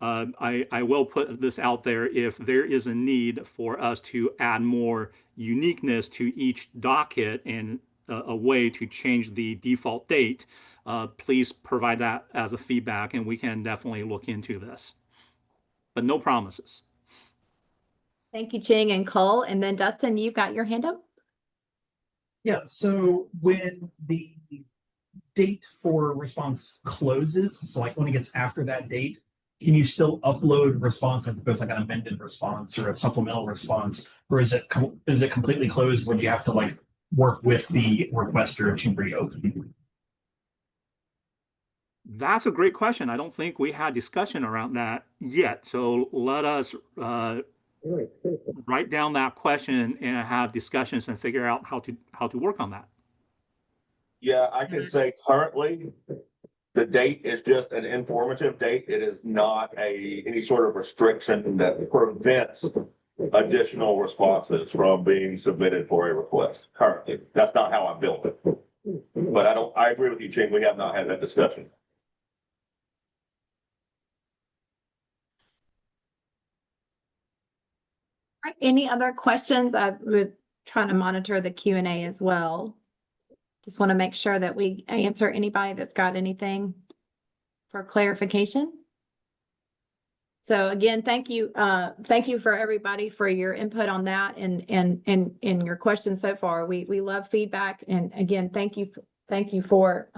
Speaker 5: I will put this out there. If there is a need for us to add more uniqueness to each docket and a way to change the default date, please provide that as a feedback, and we can definitely look into this. But no promises.
Speaker 2: Thank you, Ching and Cole. And then Dustin, you've got your hand up.
Speaker 8: Yeah, so when the date for response closes, so like when it gets after that date, can you still upload response if there's like an amended response or a supplemental response, or is it completely closed when you have to like work with the requester to reopen?
Speaker 5: That's a great question. I don't think we had discussion around that yet. So let us write down that question and have discussions and figure out how to work on that.
Speaker 3: Yeah, I can say currently, the date is just an informative date. It is not any sort of restriction that prevents additional responses from being submitted for a request. Currently, that's not how I built it. But I agree with you, Ching. We have not had that discussion.
Speaker 2: right, any other questions? We're trying to monitor the Q&A as well. Just want to make sure that we answer anybody that's got anything for clarification. So again, thank you for everybody for your input on that and your questions so far. We love feedback, and again, thank you for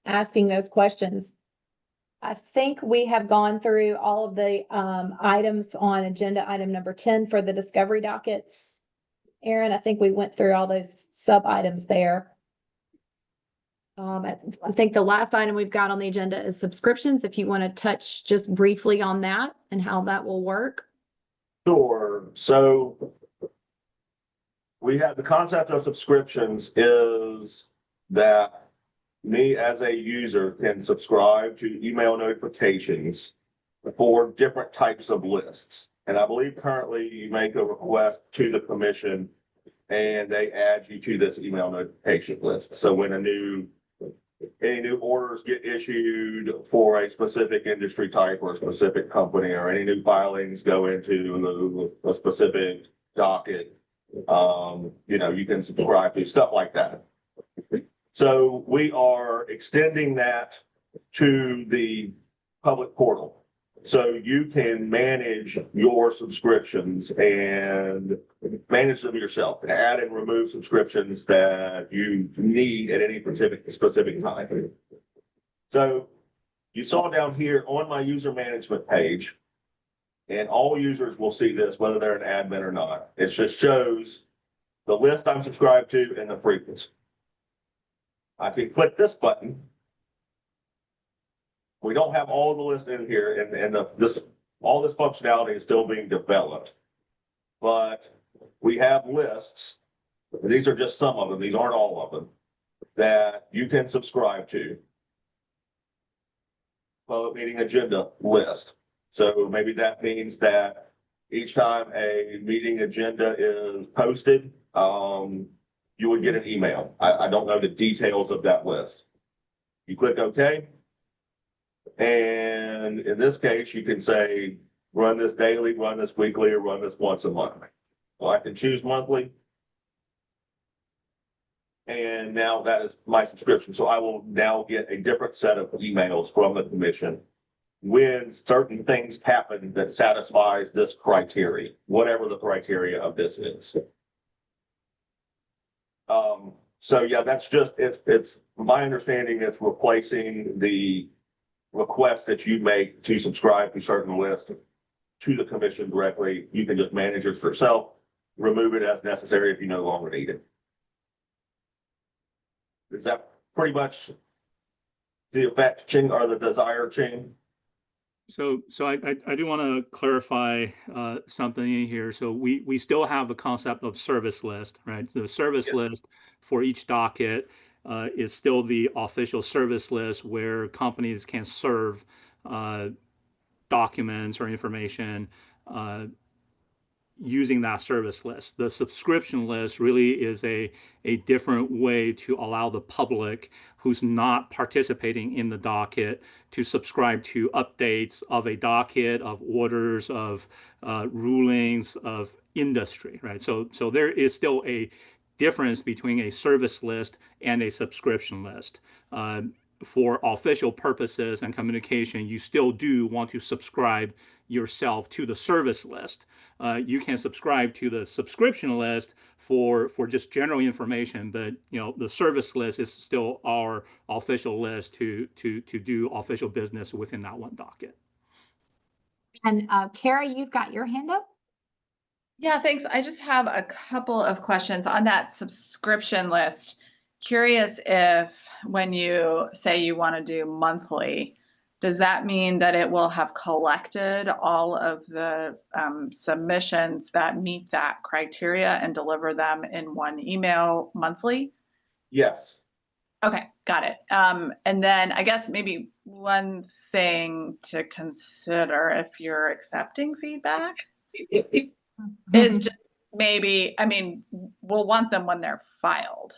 Speaker 2: asking those questions. I think we have gone through all of the items on agenda item number 10 for the discovery dockets. Aaron, I think we went through all those sub items there. I think the last item we've got on the agenda is subscriptions. If you want to touch just briefly on that and how that will work.
Speaker 3: Sure. So we have the concept of subscriptions is that me as a user can subscribe to email notifications for different types of lists. And I believe currently you make a request to the commission and they add you to this email notification list. So when any new orders get issued for a specific industry type or a specific company, or any new filings go into a specific docket, you can subscribe to stuff like that. So we are extending that to the public portal. So you can manage your subscriptions and manage them yourself, and add and remove subscriptions that you need at any specific time. So you saw down here on my user management page, and all users will see this, whether they're an admin or not. It just shows the list I'm subscribed to and the frequency. I can click this button. We don't have all of the list in here, and all this functionality is still being developed. But we have lists. These are just some of them. These aren't all of them that you can subscribe to. Public meeting agenda list. So maybe that means that each time a meeting agenda is posted, you would get an email. I don't know the details of that list. You click OK. And in this case, you can say, run this daily, run this weekly, or run this once a month. Well, I can choose monthly. And now that is my subscription. So I will now get a different set of emails from the commission when certain things happen that satisfies this criteria, whatever the criteria of this is. So yeah, that's just, it's my understanding it's replacing the request that you make to subscribe to certain lists to the commission directly. You can just manage it yourself, remove it as necessary if you no longer need it. Is that pretty much the effect, Ching, or the desire, Ching?
Speaker 5: So I do want to clarify something in here. So we still have the concept of service list, right? So the service list for each docket is still the official service list where companies can serve documents or information using that service list. The subscription list really is a different way to allow the public who's not participating in the docket to subscribe to updates of a docket, of orders, of rulings, of industry, right? So there is still a difference between a service list and a subscription list. For official purposes and communication, you still do want to subscribe yourself to the service list. You can subscribe to the subscription list for just general information, but the service list is still our official list to do official business within that one docket.
Speaker 2: And Carrie, you've got your hand up.
Speaker 4: Yeah, thanks. I just have a couple of questions on that subscription list. Curious if when you say you want to do monthly, does that mean that it will have collected all of the submissions that meet that criteria and deliver them in one email monthly?
Speaker 3: Yes.
Speaker 4: Okay, got it. And then I guess maybe one thing to consider if you're accepting feedback is just maybe, I mean, we'll want them when they're filed,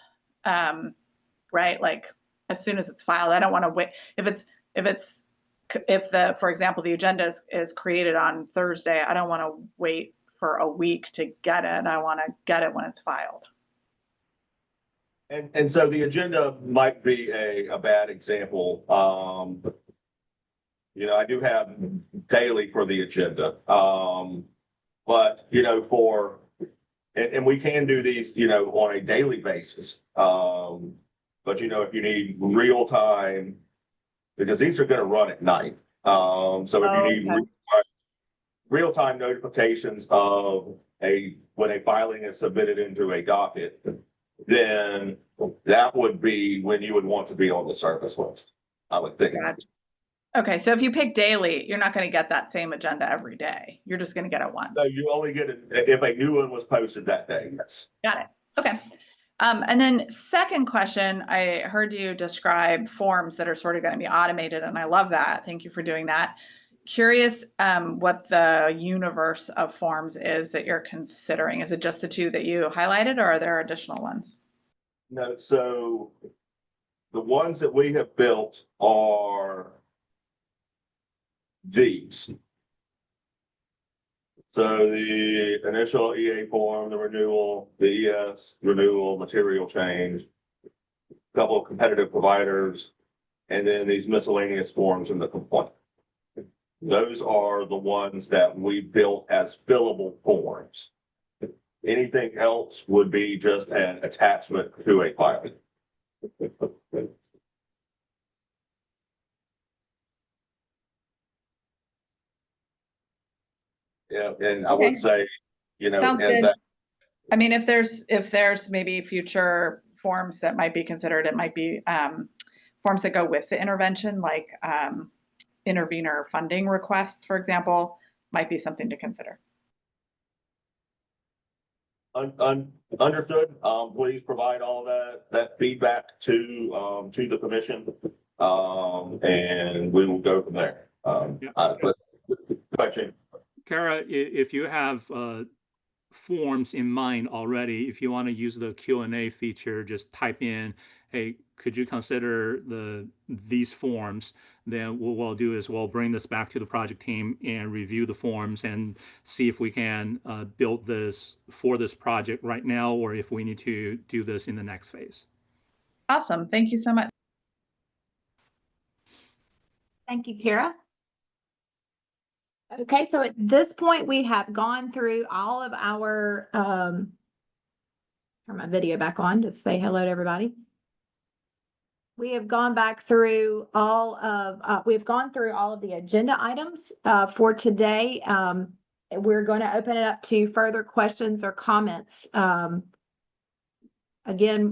Speaker 4: right? Like as soon as it's filed, I don't want to wait. If for example, the agenda is created on Thursday, I don't want to wait
Speaker 15: for a week to get it. I want to get it when it's filed.
Speaker 3: And so the agenda might be a bad example. I do have daily for the agenda. But, and we can do these, on a daily basis. But, if you need real time, because these are going to run at night. So if you need real time notifications of when a filing is submitted into a docket, then that would be when you would want to be on the service list, I would think.
Speaker 15: Gotcha. Okay, so if you pick daily, you're not going to get that same agenda every day. You're just going to get it once.
Speaker 3: So you only get it if a new one was posted that day, yes.
Speaker 15: Got it. Okay. And then second question, I heard you describe forms that are sort of going to be automated, and I love that. Thank you for doing that. Curious what the universe of forms is that you're considering. Is it just the two that you highlighted, or are there additional ones?
Speaker 3: No, so the ones that we have built are these. So the initial EA form, the renewal, the ES renewal, material change, a couple of competitive providers, and then these miscellaneous forms in the complaint. Those are the ones that we built as fillable forms. Anything else would be just an attachment to a filing. Yeah, and I would say,
Speaker 15: Sounds
Speaker 3: and
Speaker 15: good.
Speaker 3: that
Speaker 15: I mean, if there's maybe future forms that might be considered, it might be forms that go with the intervention, like intervener funding requests, for example, might be something to consider.
Speaker 3: Understood. Please provide all that feedback to the commission, and we will go from there. Question.
Speaker 5: Kara, if you have forms in mind already, if you want to use the Q&A feature, just type in, hey, could you consider these forms? Then what we'll do is we'll bring this back to the project team and review the forms and see if we can build this for this project right now, or if we need to do this in the next phase.
Speaker 15: Awesome. Thank you so much.
Speaker 2: Thank you, Kara. Okay, so at this point, we have gone through all of our, turn my video back on to say hello to everybody. We have gone back through we've gone through all of the agenda items for today. We're going to open it up to further questions or comments. Again,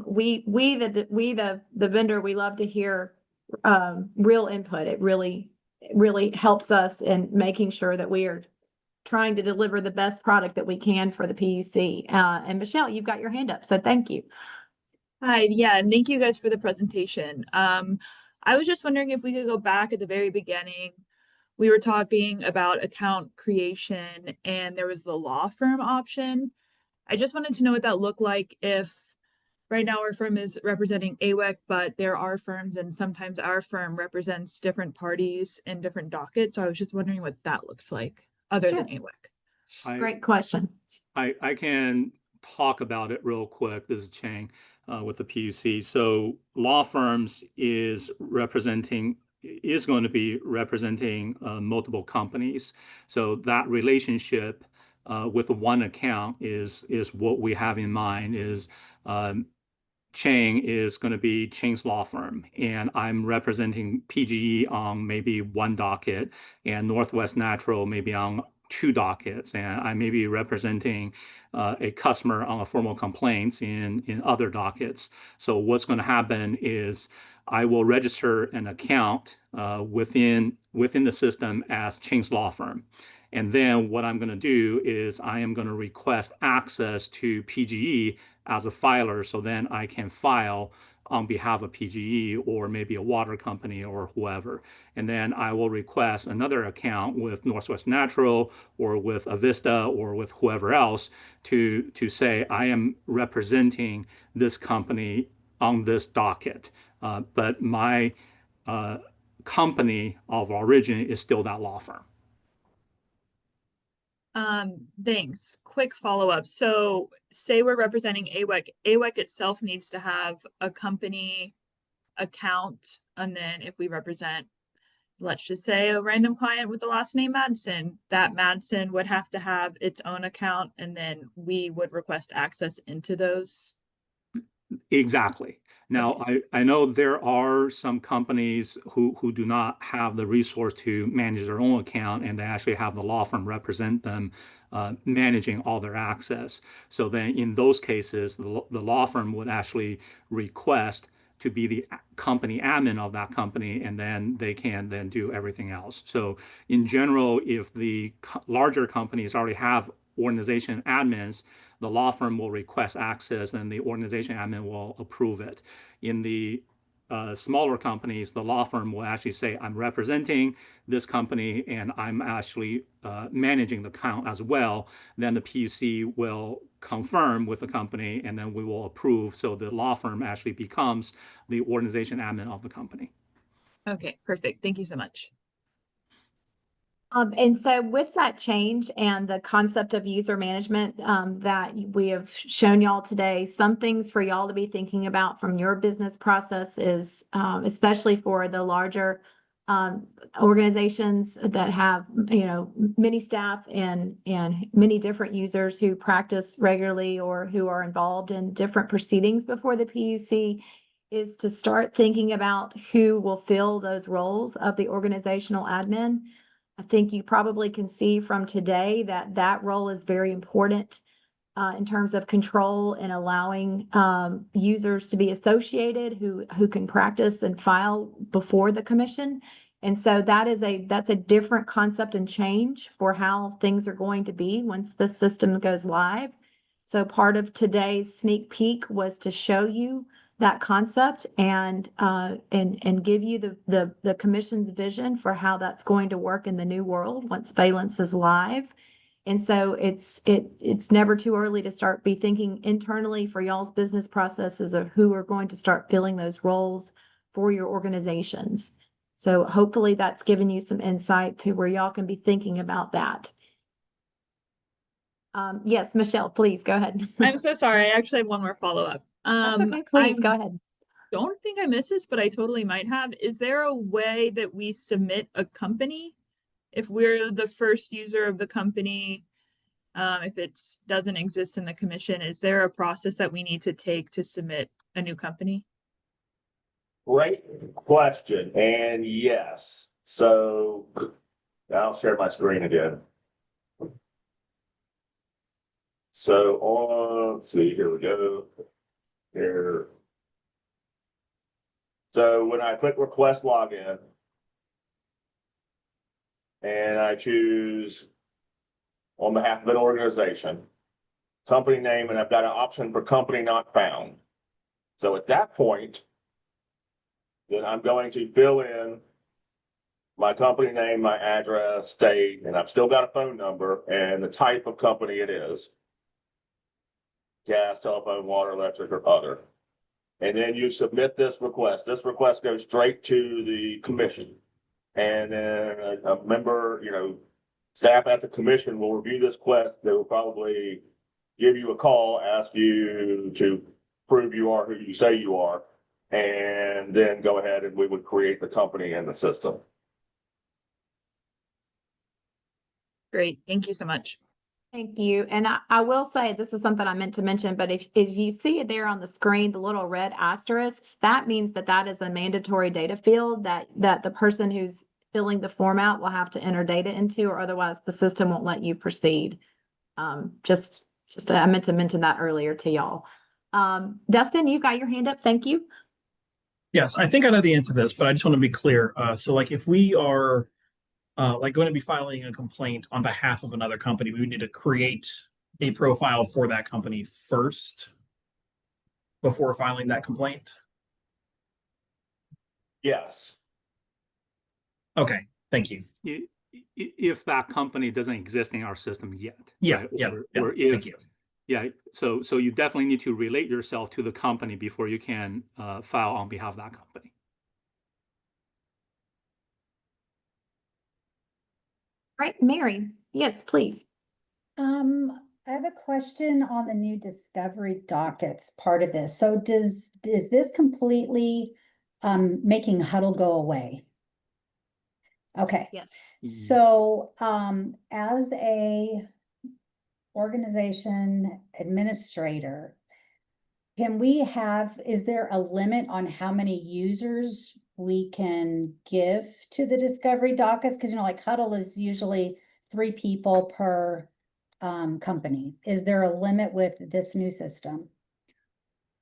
Speaker 2: the vendor, we love to hear real input. It really helps us in making sure that we are trying to deliver the best product that we can for the PUC. And Michelle, you've got your hand up, so thank you.
Speaker 14: Hi, yeah, and thank you guys for the presentation. I was just wondering if we could go back at the very beginning. We were talking about account creation and there was the law firm option. I just wanted to know what that looked like if right now our firm is representing AWEC, but there are firms and sometimes our firm represents different parties in different dockets. So I was just wondering what that looks like other than AWEC.
Speaker 2: Great question.
Speaker 5: I can talk about it real quick. This is Chang with the PUC. So law firms is going to be representing multiple companies. So that relationship with one account is what we have in mind. Is Chang is going to be Chang's law firm, and I'm representing PGE on maybe one docket, and Northwest Natural maybe on two dockets, and I may be representing a customer on a formal complaints in other dockets. So what's going to happen is I will register an account within the system as Chang's law firm. And then what I'm going to do is I am going to request access to PGE as a filer, so then I can file on behalf of PGE or maybe a water company or whoever. And then I will request another account with Northwest Natural or with Avista or with whoever else to say I am representing this company on this docket. But my company of origin is still that law firm.
Speaker 14: Thanks. Quick follow-up. So say we're representing AWEC. AWEC itself needs to have a company account. And then if we represent, let's just say, a random client with the last name Madsen, that Madsen would have to have its own account, and then we would request access into those.
Speaker 5: Exactly. Now, I know there are some companies who do not have the resource to manage their own account, and they actually have the law firm represent them, managing all their access. So then in those cases, the law firm would actually request to be the company admin of that company, and then they can then do everything else. So in general, if the larger companies already have organization admins, the law firm will request access and the organization admin will approve it. In the smaller companies, the law firm will actually say, I'm representing this company and I'm actually managing the account as well. Then the PUC will confirm with the company and then we will approve. So the law firm actually becomes the organization admin of the company.
Speaker 14: Okay, perfect. Thank you so much.
Speaker 2: And so with that change and the concept of user management that we have shown y'all today, some things for y'all to be thinking about from your business process is, especially for the larger organizations that have, many staff and many different users who practice regularly or who are involved in different proceedings before the PUC, is to start thinking about who will fill those roles of the organizational admin. I think you probably can see from today that that role is very important in terms of control and allowing users to be associated who can practice and file before the commission. And so that's a different concept and change for how things are going to be once the system goes live. So part of today's sneak peek was to show you that concept and give you the commission's vision for how that's going to work in the new world once Valence is live. And so it's never too early to start be thinking internally for y'all's business processes of who are going to start filling those roles for your organizations. So hopefully that's given you some insight to where y'all can be thinking about that. Yes, Michelle, please go ahead.
Speaker 14: I'm so sorry. I actually have one more follow-up.
Speaker 2: That's okay. Please go ahead.
Speaker 14: Don't think I missed this, but I totally might have. Is there a way that we submit a company if we're the first user of the company? If it doesn't exist in the commission, is there a process that we need to take to submit a new company?
Speaker 3: Great question. And yes, so I'll share my screen again. So let's see, here we go. Here. So when I click request login and I choose on behalf of an organization, company name, and I've got an option for company not found. So at that point, then I'm going to fill in my company name, my address, state, and I've still got a phone number and the type of company it is. Gas, telephone, water, electric, or other. And then you submit this request. This request goes straight to the commission. And then a member, staff at the commission will review this request. They will probably give you a call, ask you to prove you are who you say you are, and then go ahead and we would create the company and the system.
Speaker 14: Great. Thank you so much.
Speaker 2: Thank you. And I will say, this is something I meant to mention, but if you see it there on the screen, the little red asterisks, that means that is a mandatory data field that the person who's filling the form out will have to enter data into, or otherwise the system won't let you proceed. Just I meant to mention that earlier to y'all. Dustin, you've got your hand up. Thank you.
Speaker 8: Yes, I think I know the answer to this, but I just want to be clear. So like if we are going to be filing a complaint on behalf of another company, we would need to create a profile for that company first before filing that complaint?
Speaker 3: Yes.
Speaker 8: Okay, thank you.
Speaker 5: If that company doesn't exist in our system yet.
Speaker 8: Yeah,
Speaker 5: right?
Speaker 8: yeah,
Speaker 5: Or if,
Speaker 8: thank you.
Speaker 5: Yeah, so you definitely need to relate yourself to the company before you can file on behalf of that company.
Speaker 2: Right, Mary. Yes, please.
Speaker 7: I have a question on the new discovery dockets part of this. So is this completely making huddle go away? Okay.
Speaker 2: Yes.
Speaker 7: So as a organization administrator, is there a limit on how many users we can give to the discovery dockets? Because like huddle is usually 3 people per company. Is there a limit with this new system?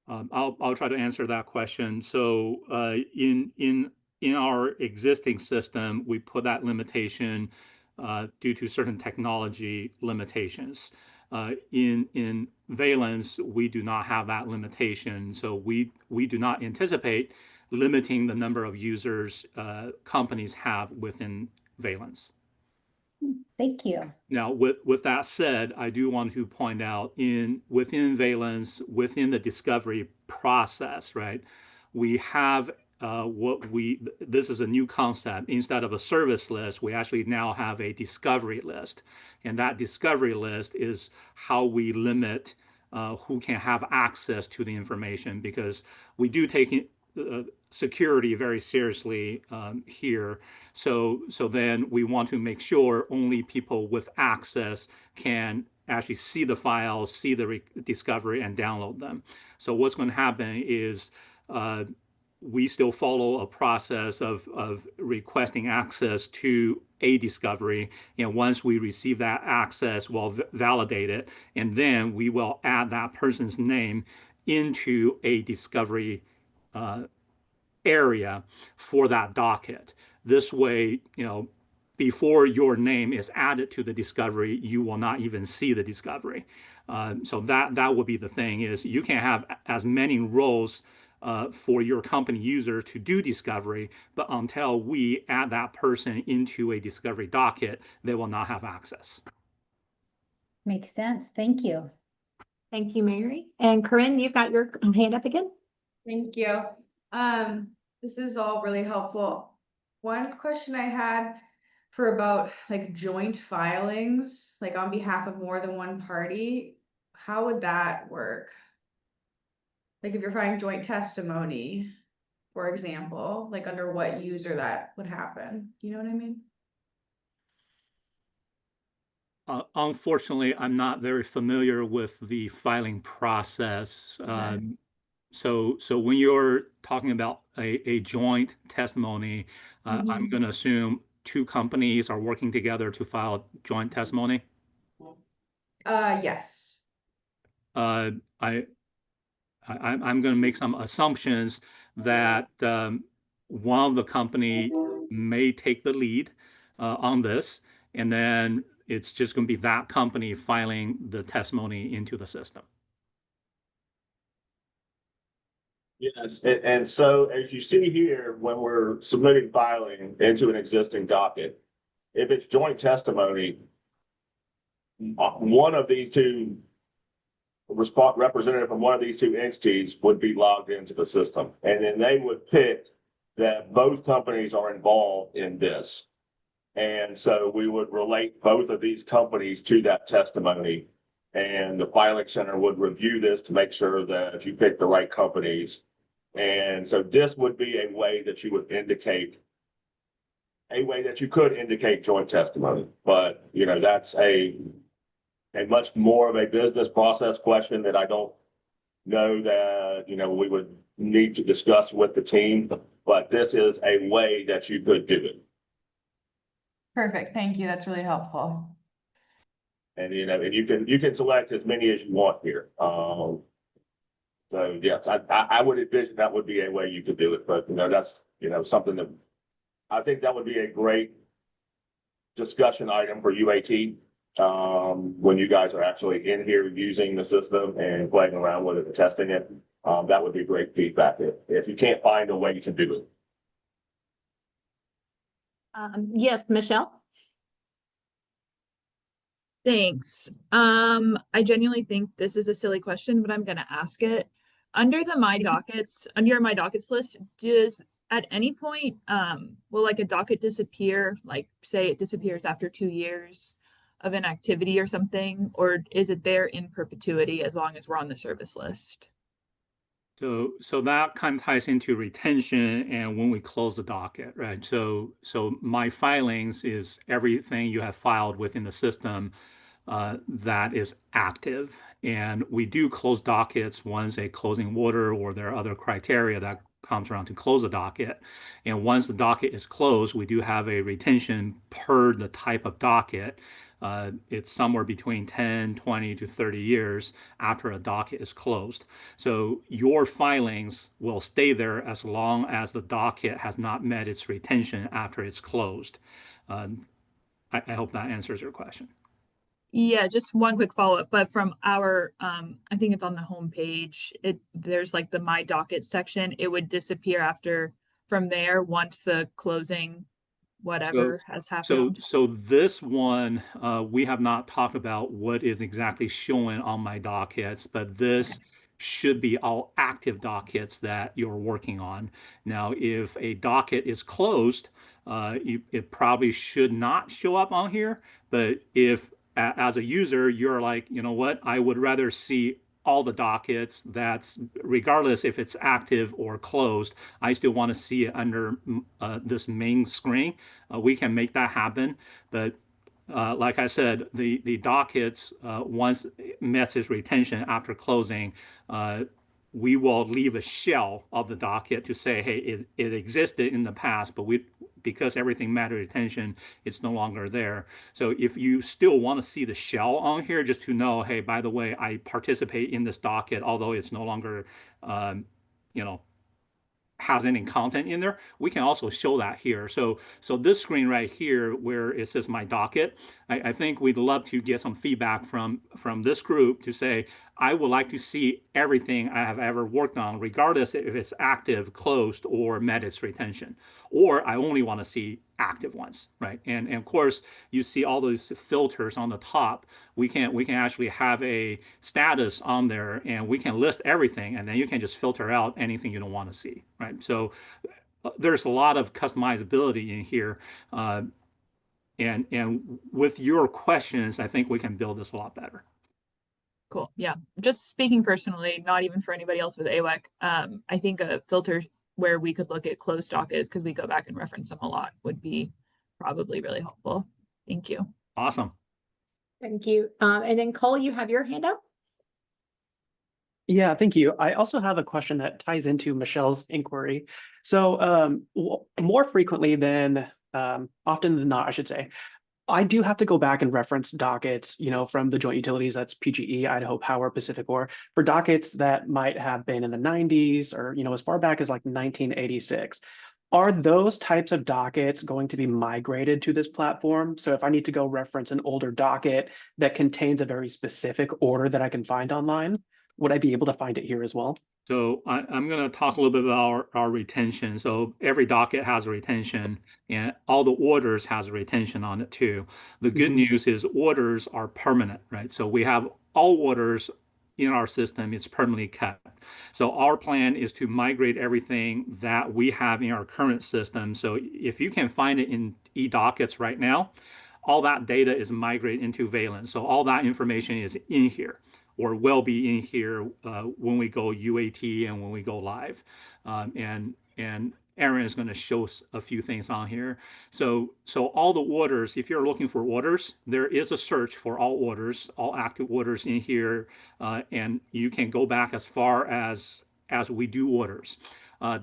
Speaker 5: I'll try to answer that question. So in our existing system, we put that limitation due to certain technology limitations. In Valence, we do not have that limitation, so we do not anticipate limiting the number of users companies have within Valence.
Speaker 7: Thank you.
Speaker 5: Now, with that said, I do want to point out within Valence, within the discovery process, right? We have this is a new concept. Instead of a service list, we actually now have a discovery list. And that discovery list is how we limit who can have access to the information, because we do take security very seriously here. So then we want to make sure only people with access can actually see the files, see the discovery, and download them. So what's going to happen is we still follow a process of requesting access to a discovery. And once we receive that access, we'll validate it, and then we will add that person's name into a discovery area for that docket. This way, before your name is added to the discovery, you will not even see the discovery. So that would be the thing, is you can have as many roles for your company users to do discovery, but until we add that person into a discovery docket, they will not have access.
Speaker 7: Makes sense. Thank you.
Speaker 2: Thank you, Mary. And Corinne, you've got your hand up again.
Speaker 4: Thank you. This is all really helpful. One question I had for about like joint filings, like on behalf of more than one party, how would that work? Like if you're filing joint testimony, for example, like under what user that would happen? You know what I mean?
Speaker 5: Unfortunately, I'm not very familiar with the filing process.
Speaker 4: Okay.
Speaker 5: So when you're talking about a joint testimony, I'm going to assume 2 companies are working together to file joint testimony.
Speaker 4: Yes.
Speaker 5: I'm going to make some assumptions that one of the company may take the lead on this, and then it's just going to be that company filing the testimony into the system.
Speaker 3: Yes, and so as you see here, when we're submitting filing into an existing docket, if it's joint testimony, one of these two representative from one of these 2 entities would be logged into the system, and then they would pick that both companies are involved in this. And so we would relate both of these companies to that testimony, and the filing center would review this to make sure that you pick the right companies. And so this would be a way that you would indicate, a way that you could indicate joint testimony. But, that's a much more of a business process question that I don't know that, we would need to discuss with the team, but this is a way that you could do it.
Speaker 4: Perfect. Thank you. That's really helpful.
Speaker 3: And, and you can select as many as you want here. So yes, I would envision that would be a way you could do it, but that's, something that I think that would be a great discussion item for UAT. When you guys are actually in here using the system and playing around with it and testing it, that would be great feedback if you can't find a way to do it.
Speaker 2: Yes, Michelle.
Speaker 14: Thanks. I genuinely think this is a silly question, but I'm gonna ask it. Under your My Dockets list, does at any point will like a docket disappear? Like say it disappears after 2 years. of an activity or something, or is it there in perpetuity as long as we're on the service list?
Speaker 5: So that kind of ties into retention and when we close the docket, right? So my filings is everything you have filed within the system that is active. And we do close dockets once a closing order or there are other criteria that comes around to close the docket. And once the docket is closed, we do have a retention per the type of docket. It's somewhere between 10, 20 to 30 years after a docket is closed. So your filings will stay there as long as the docket has not met its retention after it's closed. I hope that answers your question.
Speaker 14: Yeah, just one quick follow-up, but from our, I think it's on the homepage, there's like the My Docket section. It would disappear after, from there, once the closing whatever has happened.
Speaker 5: So this one, we have not talked about what is exactly showing on my dockets, but this should be all active dockets that you're working on. Now, if a docket is closed, it probably should not show up on here. But if as a user, you're like, you know what, I would rather see all the dockets, that's regardless if it's active or closed, I still want to see it under this main screen. We can make that happen. But like I said, the dockets, once it met its retention after closing, we will leave a shell of the docket to say, hey, it existed in the past, but because everything met retention, it's no longer there. So if you still want to see the shell on here, just to know, hey, by the way, I participate in this docket, although it's no longer, you know, has any content in there, we can also show that here. So this screen right here where it says my docket, I think we'd love to get some feedback from this group to say, I would like to see everything I have ever worked on, regardless if it's active, closed, or met its retention. Or I only want to see active ones, right? And of course, you see all those filters on the top. We can actually have a status on there, and we can list everything, and then you can just filter out anything you don't want to see, right? So there's a lot of customizability in here. And with your questions, I think we can build this a lot better.
Speaker 14: Cool. Yeah. Just speaking personally, not even for anybody else with AWEC, I think a filter where we could look at closed dockets, because we go back and reference them a lot, would be probably really helpful. Thank you.
Speaker 5: Awesome.
Speaker 2: Thank you. And then Cole, you have your hand up.
Speaker 10: Yeah, thank you. I also have a question that ties into Michelle's inquiry. So more frequently than often than not, I should say, I do have to go back and reference dockets, from the joint utilities, that's PGE, Idaho Power, PacifiCorp, for dockets that might have been in the 90s or, as far back as like 1986. Are those types of dockets going to be migrated to this platform? So if I need to go reference an older docket that contains a very specific order that I can find online, would I be able to find it here as well?
Speaker 5: So I'm going to talk a little bit about our retention. So every docket has a retention, and all the orders has a retention on it too. The good news is orders are permanent, right? So we have all orders in our system, it's permanently kept. So our plan is to migrate everything that we have in our current system. So if you can find it in eDockets right now, all that data is migrated into Valence. So all that information is in here, or will be in here when we go UAT and when we go live. And Aaron is going to show us a few things on here. So all the orders, if you're looking for orders, there is a search for all orders, all active orders in here, and you can go back as far as we do orders.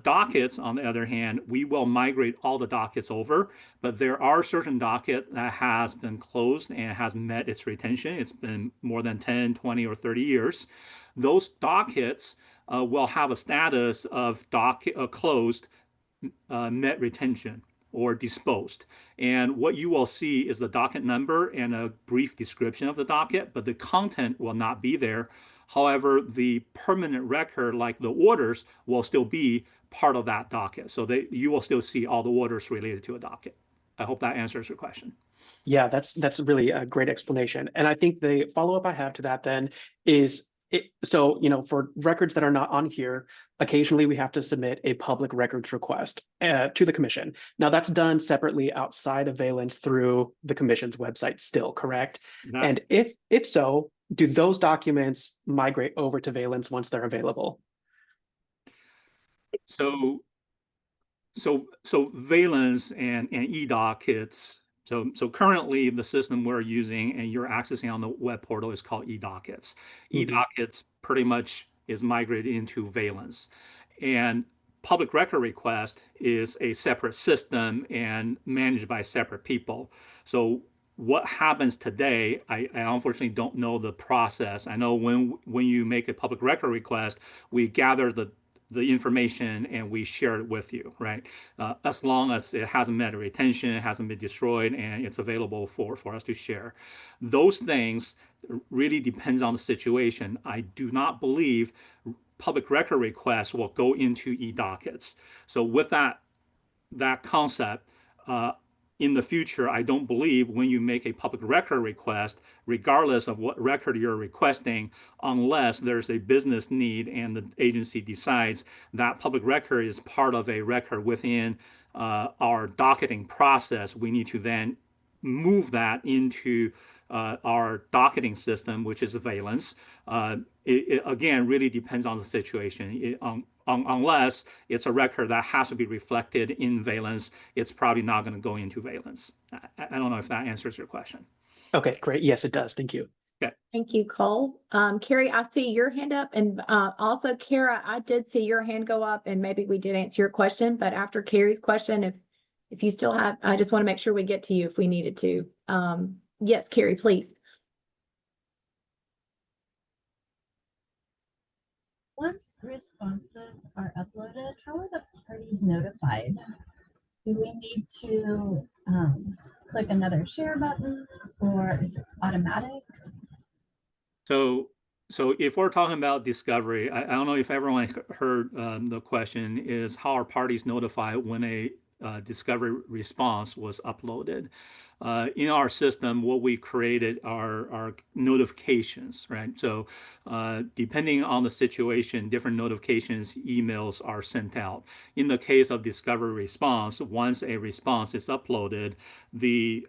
Speaker 5: Dockets, on the other hand, we will migrate all the dockets over, but there are certain dockets that has been closed and has met its retention. It's been more than 10, 20, or 30 years. Those dockets will have a status of closed, met retention, or disposed. And what you will see is the docket number and a brief description of the docket, but the content will not be there. However, the permanent record, like the orders, will still be part of that docket. So you will still see all the orders related to a docket. I hope that answers your question.
Speaker 10: Yeah, that's really a great explanation. And I think the follow-up I have to that then is, So, for records that are not on here, occasionally we have to submit a public records request to the commission. Now that's done separately outside of Valence through the commission's website still, correct? And if so, do those documents migrate over to Valence once they're available?
Speaker 5: So Valence and eDockets. So currently the system we're using and you're accessing on the web portal is called eDockets. eDockets pretty much is migrated into Valence. And public record request is a separate system and managed by separate people. So what happens today, I unfortunately don't know the process. I know when you make a public record request, we gather the information and we share it with you, right? As long as it hasn't met a retention, it hasn't been destroyed, and it's available for us to share. Those things really depends on the situation. I do not believe public record requests will go into eDockets. So with that concept, in the future, I don't believe when you make a public record request, regardless of what record you're requesting, unless there's a business need and the agency decides that public record is part of a record within our docketing process, we need to then move that into our docketing system, which is Valence. It again really depends on the situation. Unless it's a record that has to be reflected in Valence, it's probably not going to go into Valence. I don't know if that answers your question.
Speaker 10: Okay, great. Yes, it does. Thank you.
Speaker 5: Okay.
Speaker 2: Thank you, Cole. Carrie, I see your hand up, and also Kara, I did see your hand go up, and maybe we did answer your question, but after Carrie's question, if you still have, I just want to make sure we get to you if we needed to. Yes, Carrie, please.
Speaker 11: Once responses are uploaded, how are the parties notified? Do we need to click another share button, or is it automatic?
Speaker 5: So if we're talking about discovery, I don't know if everyone heard the question is how are parties notified when a discovery response was uploaded? In our system, what we created are notifications, right? So depending on the situation, different notifications, emails are sent out. In the case of discovery response, once a response is uploaded, the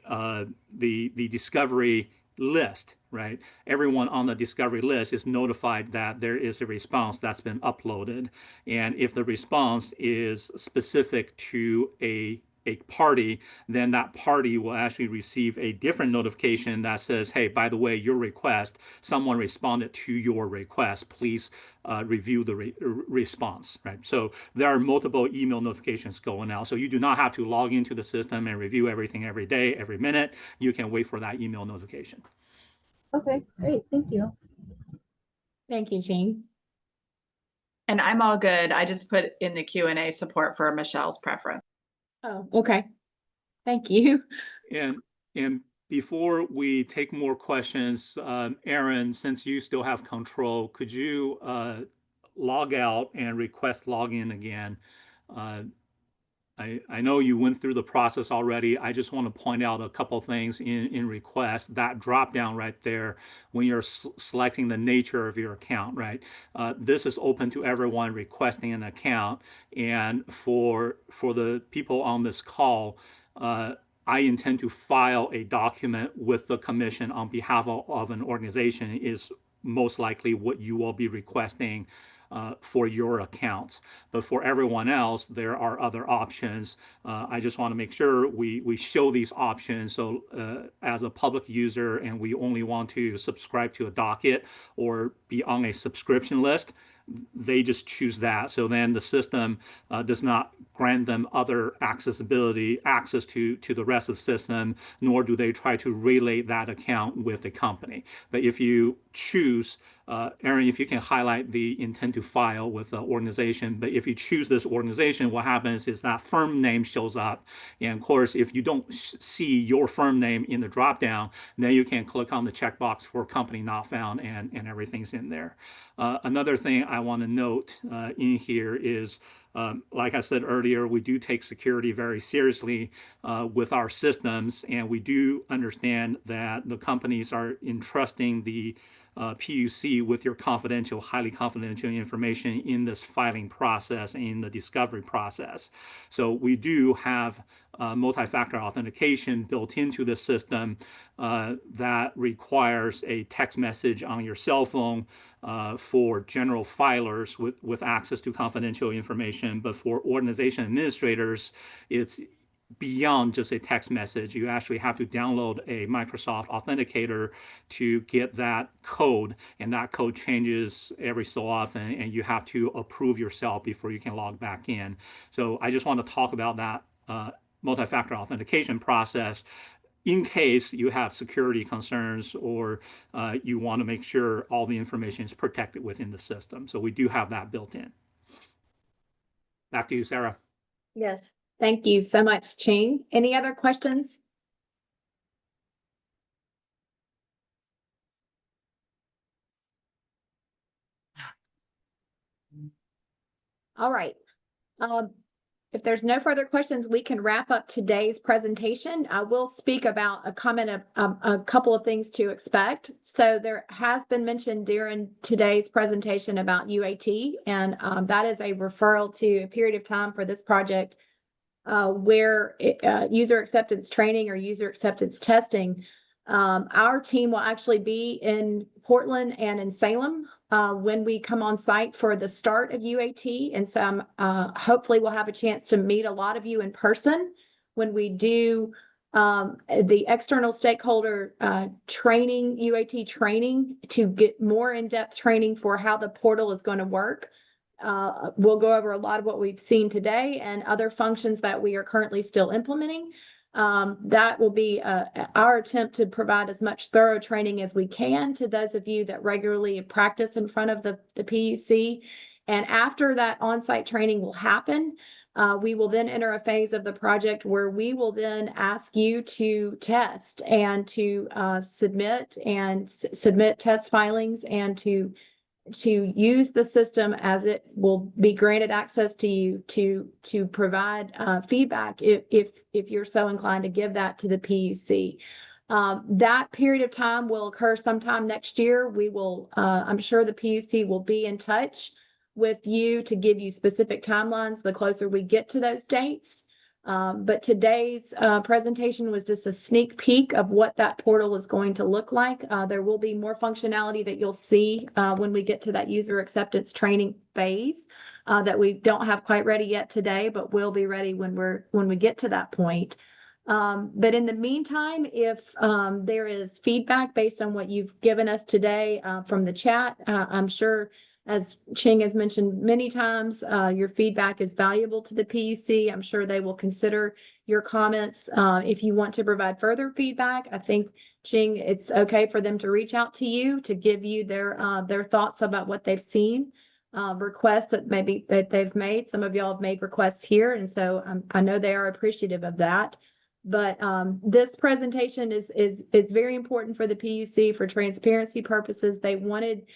Speaker 5: discovery list, right? Everyone on the discovery list is notified that there is a response that's been uploaded. And if the response is specific to a party, then that party will actually receive a different notification that says, hey, by the way, your request, someone responded to your request. Please review the response, right? So there are multiple email notifications going out. So you do not have to log into the system and review everything every day, every minute. You can wait for that email notification.
Speaker 11: Okay, great. Thank you.
Speaker 2: Thank you, Jean.
Speaker 15: And I'm all good. I just put in the Q&A support for Michelle's preference.
Speaker 2: Oh, okay. Thank you.
Speaker 5: And before we take more questions, Aaron, since you still have control, could you log out and request login again? I know you went through the process already. I just want to point out a couple things in request. That drop down right there when you're selecting the nature of your account, right? This is open to everyone requesting an account. And for the people on this call, I intend to file a document with the commission on behalf of an organization is most likely what you will be requesting for your accounts. But for everyone else, there are other options. I just want to make sure we show these options. So as a public user and we only want to subscribe to a docket or be on a subscription list, they just choose that. So then the system does not grant them other access to the rest of the system, nor do they try to relate that account with the company. But if you choose, Aaron, if you can highlight the intent to file with the organization, but if you choose this organization, what happens is that firm name shows up. And of course, if you don't see your firm name in the dropdown, then you can click on the checkbox for company not found and everything's in there. Another thing I want to note in here is, like I said earlier, we do take security very seriously with our systems, and we do understand that the companies are entrusting the PUC with your confidential, highly confidential information in this filing process and in the discovery process. So we do have multi-factor authentication built into the system that requires a text message on your cell phone for general filers with access to confidential information. But for organization administrators, it's beyond just a text message. You actually have to download a Microsoft Authenticator to get that code, and that code changes every so often, and you have to approve yourself before you can log back in. So I just want to talk about that multi-factor authentication process in case you have security concerns or you want to make sure all the information is protected within the system. So we do have that built in. Back to you, Sarah.
Speaker 2: Yes, thank you so much, Ching. Any other questions? All right. If there's no further questions, we can wrap up today's presentation. I will speak about a couple of things to expect. So there has been mentioned during today's presentation about UAT, and that is a referral to a period of time for this project where user acceptance training or user acceptance testing. Our team will actually be in Portland and in Salem when we come on site for the start of UAT. And so hopefully we'll have a chance to meet a lot of you in person when we do the external stakeholder training, UAT training, to get more in-depth training for how the portal is going to work. We'll go over a lot of what we've seen today and other functions that we are currently still implementing. That will be our attempt to provide as much thorough training as we can to those of you that regularly practice in front of the PUC. And after that on-site training will happen, we will then enter a phase of the project where we will then ask you to test and to submit test filings and to use the system as it will be granted access to you to provide feedback if you're so inclined to give that to the PUC. That period of time will occur sometime next year. We will, I'm sure the PUC will be in touch with you to give you specific timelines the closer we get to those dates. But today's presentation was just a sneak peek of what that portal is going to look like. There will be more functionality that you'll see when we get to that user acceptance training phase that we don't have quite ready yet today, but will be ready when we get to that point. But in the meantime, if there is feedback based on what you've given us today from the chat, I'm sure, as Ching has mentioned many times, your feedback is valuable to the PUC. I'm sure they will consider your comments. If you want to provide further feedback, I think, Ching, it's okay for them to reach out to you to give you their thoughts about what they've seen, requests that they've made. Some of y'all have made requests here, and so I know they are appreciative of that. But this presentation is very important for the PUC for transparency purposes. They wanted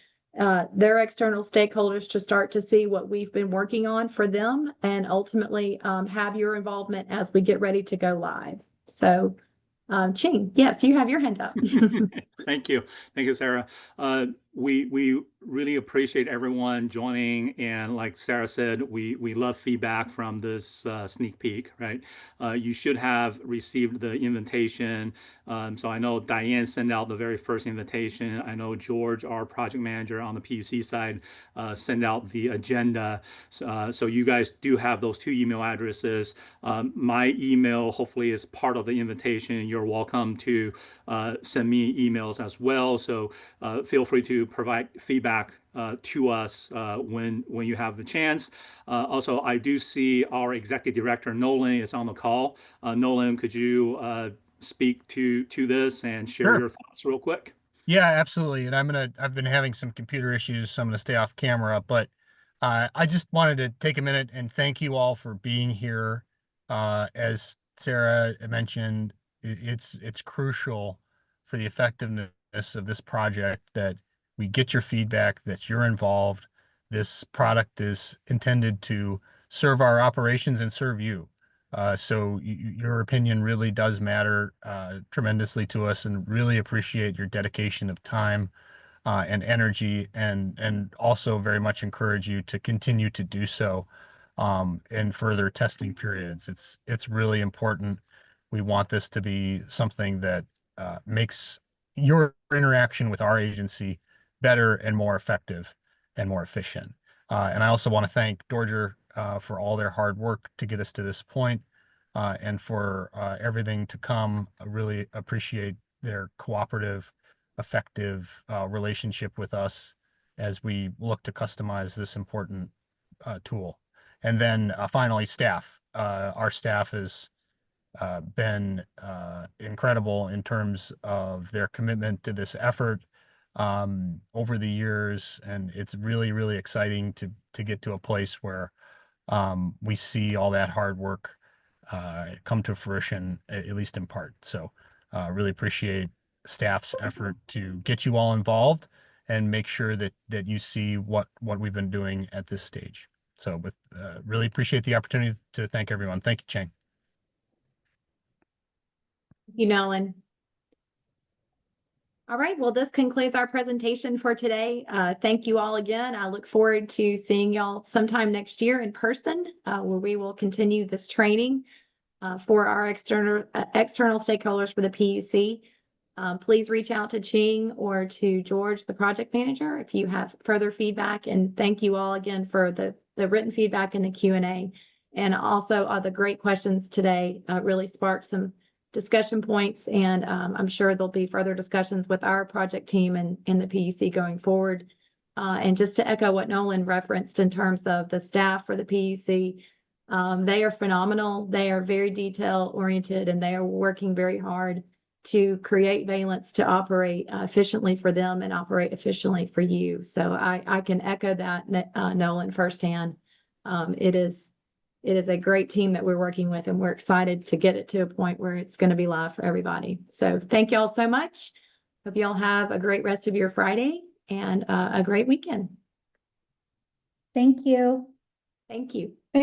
Speaker 2: their external stakeholders to start to see what we've been working on for them and ultimately have your involvement as we get ready to go live. So Ching, yes, you have your hand up.
Speaker 5: Thank you. Thank you, Sarah. We really appreciate everyone joining. And like Sarah said, we love feedback from this sneak peek, right? You should have received the invitation. So I know Diane sent out the very first invitation. I know George, our project manager on the PUC side, sent out the agenda. So you guys do have those two email addresses. My email hopefully is part of the invitation. You're welcome to send me emails as well. So feel free to provide feedback to us when you have the chance. Also, I do see our executive director, Nolan, is on the call. Nolan, could you speak to this and share
Speaker 16: Sure.
Speaker 5: your thoughts real quick?
Speaker 16: Yeah, absolutely. And I've been having some computer issues, so I'm gonna stay off camera, but I just wanted to take a minute and thank you all for being here. As Sarah mentioned, it's crucial for the effectiveness of this project that we get your feedback, that you're involved. This product is intended to serve our operations and serve you. So your opinion really does matter tremendously to us, and really appreciate your dedication of time and energy, and also very much encourage you to continue to do so in further testing periods. It's really important. We want this to be something that makes your interaction with our agency better and more effective and more efficient. And I also want to thank Dorger for all their hard work to get us to this point, and for everything to come. I really appreciate their cooperative, effective relationship with us as we look to customize this important tool. And then finally, staff. Our staff has been incredible in terms of their commitment to this effort over the years, and it's really, really exciting to get to a place where we see all that hard work come to fruition, at least in part. So really appreciate staff's effort to get you all involved and make sure that you see what we've been doing at this stage. So with really appreciate the opportunity to thank everyone. Thank you, Chang.
Speaker 2: Thank you, Nolan. All right, well, this concludes our presentation for today. Thank you all again. I look forward to seeing y'all sometime next year in person, where we will continue this training for our external stakeholders for the PUC. Please reach out to Ching or to George, the project manager, if you have further feedback. And thank you all again for the written feedback and the Q&A. And also the great questions today really sparked some discussion points. And I'm sure there'll be further discussions with our project team and the PUC going forward. And just to echo what Nolan referenced in terms of the staff for the PUC, they are phenomenal. They are very detail oriented, and they are working very hard to create Valence to operate efficiently for them and operate efficiently for you. So I can echo that, Nolan, firsthand. It is a great team that we're working with, and we're excited to get it to a point where it's going to be live for everybody. So thank you all so much. Hope you all have a great rest of your Friday and a great weekend.
Speaker 7: Thank you.
Speaker 2: Thank you.